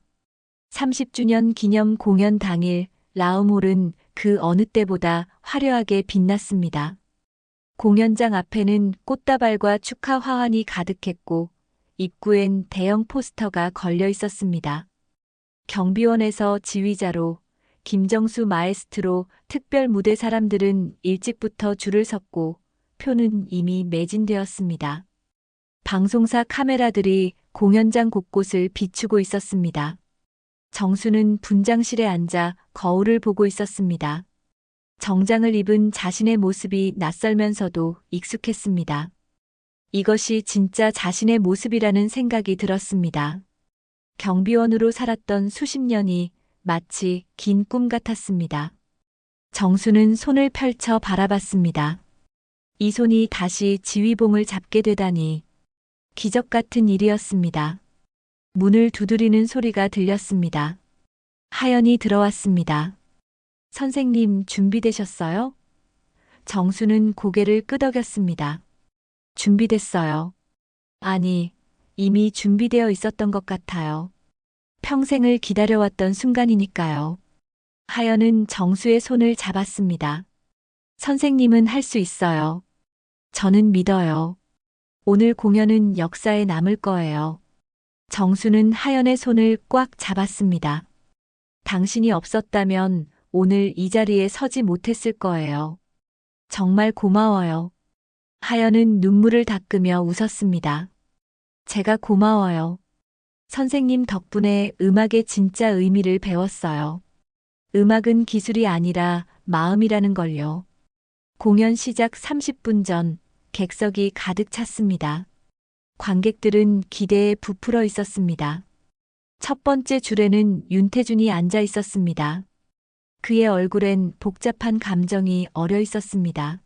30주년 기념 공연 당일 라움홀은 그 어느 때보다 화려하게 빛났습니다. 공연장 앞에는 꽃다발과 축하 화환이 가득했고 입구엔 대형 포스터가 걸려 있었습니다. 경비원에서 지휘자로 김정수 마에스트로 특별 무대 사람들은 일찍부터 줄을 섰고 표는 이미 매진되었습니다. 방송사 카메라들이 공연장 곳곳을 비추고 있었습니다. 정수는 분장실에 앉아 거울을 보고 있었습니다. 정장을 입은 자신의 모습이 낯설면서도 익숙했습니다. 이것이 진짜 자신의 모습이라는 생각이 들었습니다. 경비원으로 살았던 수십 년이 마치 긴 꿈 같았습니다. 정수는 손을 펼쳐 바라봤습니다. 이 손이 다시 지휘봉을 잡게 되다니 기적 같은 일이었습니다. 문을 두드리는 소리가 들렸습니다. 하연이 들어왔습니다. 선생님 준비되셨어요? 정수는 고개를 끄덕였습니다. 준비됐어요. 아니, 이미 준비되어 있었던 것 같아요. 평생을 기다려왔던 순간이니까요. 하연은 정수의 손을 잡았습니다. 선생님은 할 수 있어요. 저는 믿어요. 오늘 공연은 역사에 남을 거예요. 정수는 하연의 손을 꽉 잡았습니다. 당신이 없었다면 오늘 이 자리에 서지 못했을 거예요. 정말 고마워요. 하연은 눈물을 닦으며 웃었습니다. 제가 고마워요. 선생님 덕분에 음악의 진짜 의미를 배웠어요. 음악은 기술이 아니라 마음이라는 걸요. 공연 시작 30분 전 객석이 가득 찼습니다. 관객들은 기대에 부풀어 있었습니다. 첫 번째 줄에는 윤태준이 앉아 있었습니다. 그의 얼굴엔 복잡한 감정이 어려 있었습니다.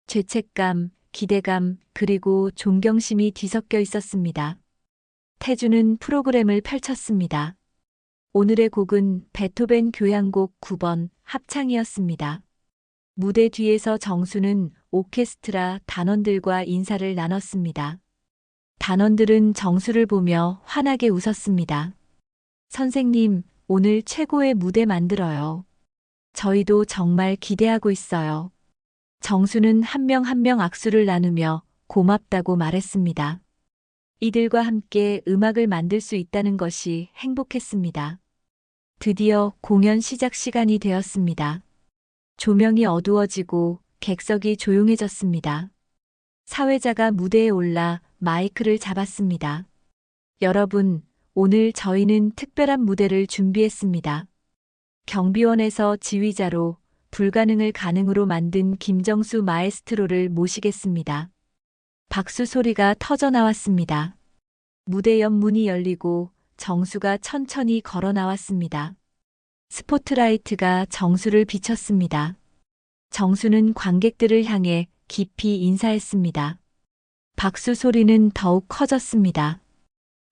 죄책감, 기대감, 그리고 존경심이 뒤섞여 있었습니다. 태준은 프로그램을 펼쳤습니다. 오늘의 곡은 베토벤 교향곡 9번 합창이었습니다. 무대 뒤에서 정수는 오케스트라 단원들과 인사를 나눴습니다. 단원들은 정수를 보며 환하게 웃었습니다. 선생님, 오늘 최고의 무대 만들어요. 저희도 정말 기대하고 있어요. 정수는 한 명 한 명 악수를 나누며 고맙다고 말했습니다. 이들과 함께 음악을 만들 수 있다는 것이 행복했습니다. 드디어 공연 시작 시간이 되었습니다. 조명이 어두워지고 객석이 조용해졌습니다. 사회자가 무대에 올라 마이크를 잡았습니다. 여러분, 오늘 저희는 특별한 무대를 준비했습니다. 경비원에서 지휘자로 불가능을 가능으로 만든 김정수 마에스트로를 모시겠습니다. 박수 소리가 터져 나왔습니다. 무대 옆 문이 열리고 정수가 천천히 걸어 나왔습니다. 스포트라이트가 정수를 비췄습니다. 정수는 관객들을 향해 깊이 인사했습니다. 박수 소리는 더욱 커졌습니다.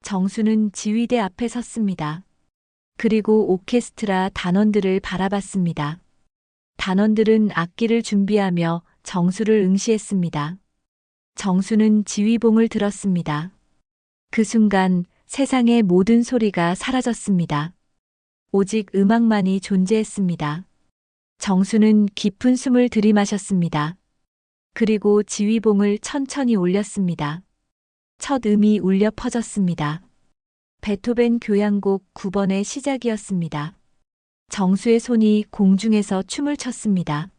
정수는 지휘대 앞에 섰습니다. 그리고 오케스트라 단원들을 바라봤습니다. 단원들은 악기를 준비하며 정수를 응시했습니다. 정수는 지휘봉을 들었습니다. 그 순간 세상의 모든 소리가 사라졌습니다. 오직 음악만이 존재했습니다. 정수는 깊은 숨을 들이마셨습니다. 그리고 지휘봉을 천천히 올렸습니다. 첫 음이 울려 퍼졌습니다. 베토벤 교향곡 9번의 시작이었습니다. 정수의 손이 공중에서 춤을 췄습니다.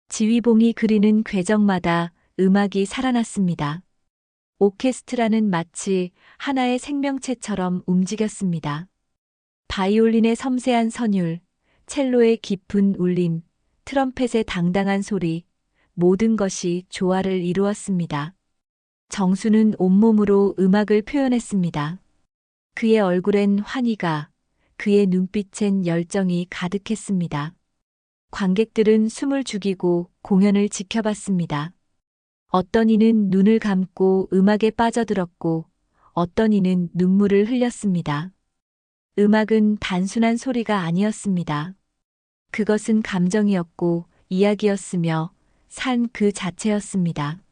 지휘봉이 그리는 궤적마다 음악이 살아났습니다. 오케스트라는 마치 하나의 생명체처럼 움직였습니다. 바이올린의 섬세한 선율, 첼로의 깊은 울림, 트럼펫의 당당한 소리, 모든 것이 조화를 이루었습니다. 정수는 온몸으로 음악을 표현했습니다. 그의 얼굴엔 환희가, 그의 눈빛엔 열정이 가득했습니다. 관객들은 숨을 죽이고 공연을 지켜봤습니다. 어떤 이는 눈을 감고 음악에 빠져들었고 어떤 이는 눈물을 흘렸습니다. 음악은 단순한 소리가 아니었습니다. 그것은 감정이었고 이야기였으며 삶 그 자체였습니다.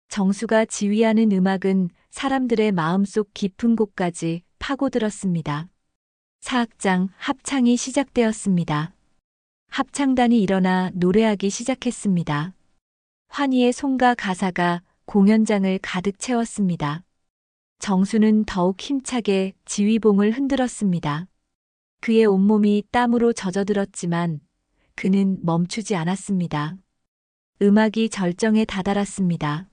정수가 지휘하는 음악은 사람들의 마음속 깊은 곳까지 파고들었습니다. 사악장 합창이 시작되었습니다. 합창단이 일어나 노래하기 시작했습니다. 환희의 송가 가사가 공연장을 가득 채웠습니다. 정수는 더욱 힘차게 지휘봉을 흔들었습니다. 그의 온몸이 땀으로 젖어들었지만 그는 멈추지 않았습니다. 음악이 절정에 다다랐습니다.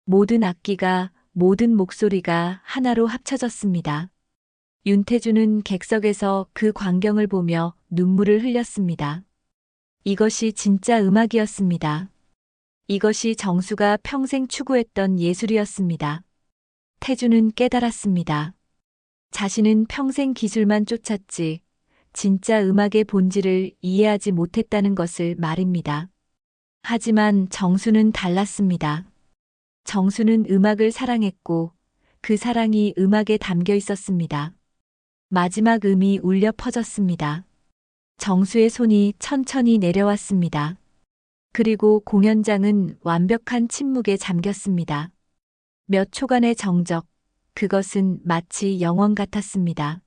모든 악기가, 모든 목소리가 하나로 합쳐졌습니다. 윤태주는 객석에서 그 광경을 보며 눈물을 흘렸습니다. 이것이 진짜 음악이었습니다. 이것이 정수가 평생 추구했던 예술이었습니다. 태주는 깨달았습니다. 자신은 평생 기술만 쫓았지 진짜 음악의 본질을 이해하지 못했다는 것을 말입니다. 하지만 정수는 달랐습니다. 정수는 음악을 사랑했고 그 사랑이 음악에 담겨 있었습니다. 마지막 음이 울려 퍼졌습니다. 정수의 손이 천천히 내려왔습니다. 그리고 공연장은 완벽한 침묵에 잠겼습니다. 몇 초간의 정적, 그것은 마치 영원 같았습니다.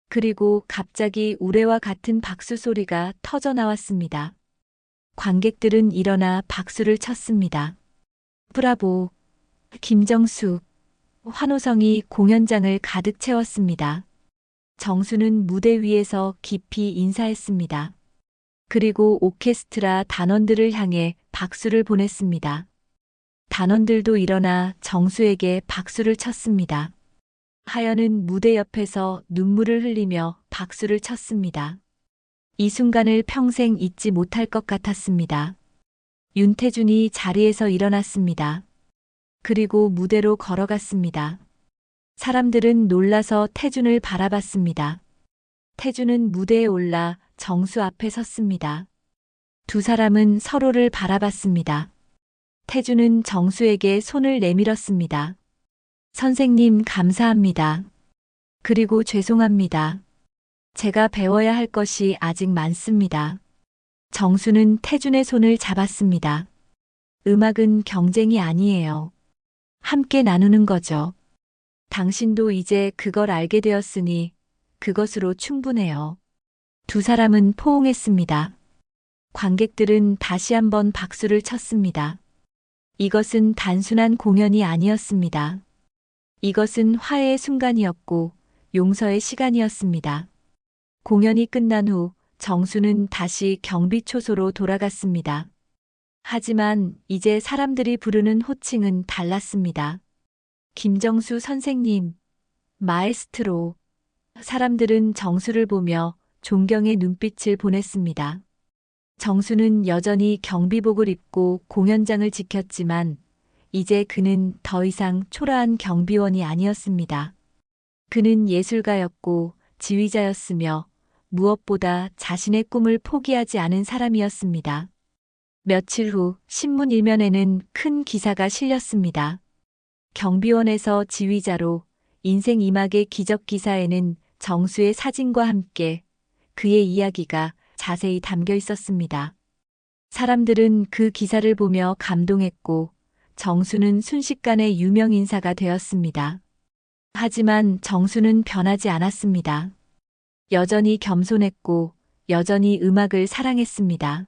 그리고 갑자기 우레와 같은 박수 소리가 터져 나왔습니다. 관객들은 일어나 박수를 쳤습니다. 브라보, 김정수, 환호성이 공연장을 가득 채웠습니다. 정수는 무대 위에서 깊이 인사했습니다. 그리고 오케스트라 단원들을 향해 박수를 보냈습니다. 단원들도 일어나 정수에게 박수를 쳤습니다. 하연은 무대 옆에서 눈물을 흘리며 박수를 쳤습니다. 이 순간을 평생 잊지 못할 것 같았습니다. 윤태준이 자리에서 일어났습니다. 그리고 무대로 걸어갔습니다. 사람들은 놀라서 태준을 바라봤습니다. 태준은 무대에 올라 정수 앞에 섰습니다. 두 사람은 서로를 바라봤습니다. 태준은 정수에게 손을 내밀었습니다. 선생님 감사합니다. 그리고 죄송합니다. 제가 배워야 할 것이 아직 많습니다. 정수는 태준의 손을 잡았습니다. 음악은 경쟁이 아니에요. 함께 나누는 거죠. 당신도 이제 그걸 알게 되었으니 그것으로 충분해요. 두 사람은 포옹했습니다. 관객들은 다시 한번 박수를 쳤습니다. 이것은 단순한 공연이 아니었습니다. 이것은 화해의 순간이었고 용서의 시간이었습니다. 공연이 끝난 후 정수는 다시 경비초소로 돌아갔습니다. 하지만 이제 사람들이 부르는 호칭은 달랐습니다. 김정수 선생님, 마에스트로. 사람들은 정수를 보며 존경의 눈빛을 보냈습니다. 정수는 여전히 경비복을 입고 공연장을 지켰지만 이제 그는 더 이상 초라한 경비원이 아니었습니다. 그는 예술가였고 지휘자였으며 무엇보다 자신의 꿈을 포기하지 않은 사람이었습니다. 며칠 후 신문 일면에는 큰 기사가 실렸습니다. 경비원에서 지휘자로 인생 2막의 기적 기사에는 정수의 사진과 함께 그의 이야기가 자세히 담겨 있었습니다. 사람들은 그 기사를 보며 감동했고 정수는 순식간에 유명 인사가 되었습니다. 하지만 정수는 변하지 않았습니다. 여전히 겸손했고 여전히 음악을 사랑했습니다.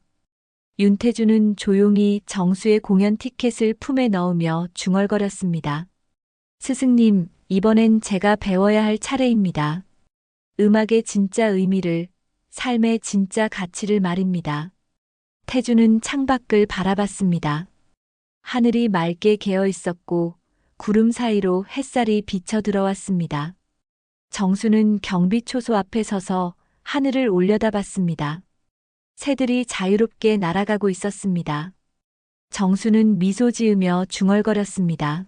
윤태주는 조용히 정수의 공연 티켓을 품에 넣으며 중얼거렸습니다. 스승님, 이번엔 제가 배워야 할 차례입니다. 음악의 진짜 의미를, 삶의 진짜 가치를 말입니다. 태주는 창밖을 바라봤습니다. 하늘이 맑게 개어 있었고 구름 사이로 햇살이 비쳐 들어왔습니다. 정수는 경비초소 앞에 서서 하늘을 올려다봤습니다. 새들이 자유롭게 날아가고 있었습니다. 정수는 미소 지으며 중얼거렸습니다.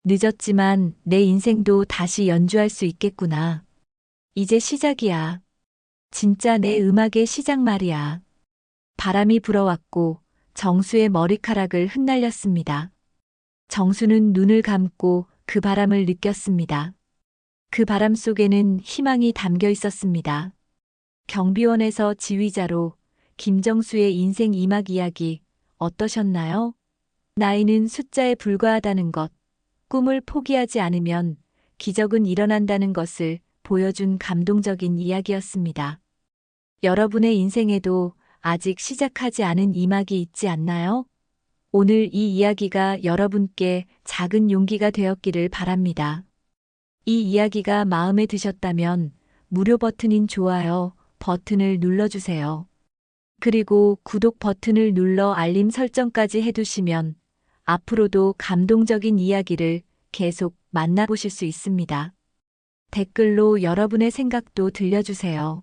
늦었지만 내 인생도 다시 연주할 수 있겠구나. 이제 시작이야. 진짜 내 음악의 시작 말이야. 바람이 불어왔고 정수의 머리카락을 흩날렸습니다. 정수는 눈을 감고 그 바람을 느꼈습니다. 그 바람 속에는 희망이 담겨 있었습니다. 경비원에서 지휘자로 김정수의 인생 2막 이야기 어떠셨나요? 나이는 숫자에 불과하다는 것, 꿈을 포기하지 않으면 기적은 일어난다는 것을 보여준 감동적인 이야기였습니다. 여러분의 인생에도 아직 시작하지 않은 2막이 있지 않나요? 오늘 이 이야기가 여러분께 작은 용기가 되었기를 바랍니다. 이 이야기가 마음에 드셨다면 무료 버튼인 좋아요 버튼을 눌러주세요. 그리고 구독 버튼을 눌러 알림 설정까지 해두시면 앞으로도 감동적인 이야기를 계속 만나보실 수 있습니다. 댓글로 여러분의 생각도 들려주세요.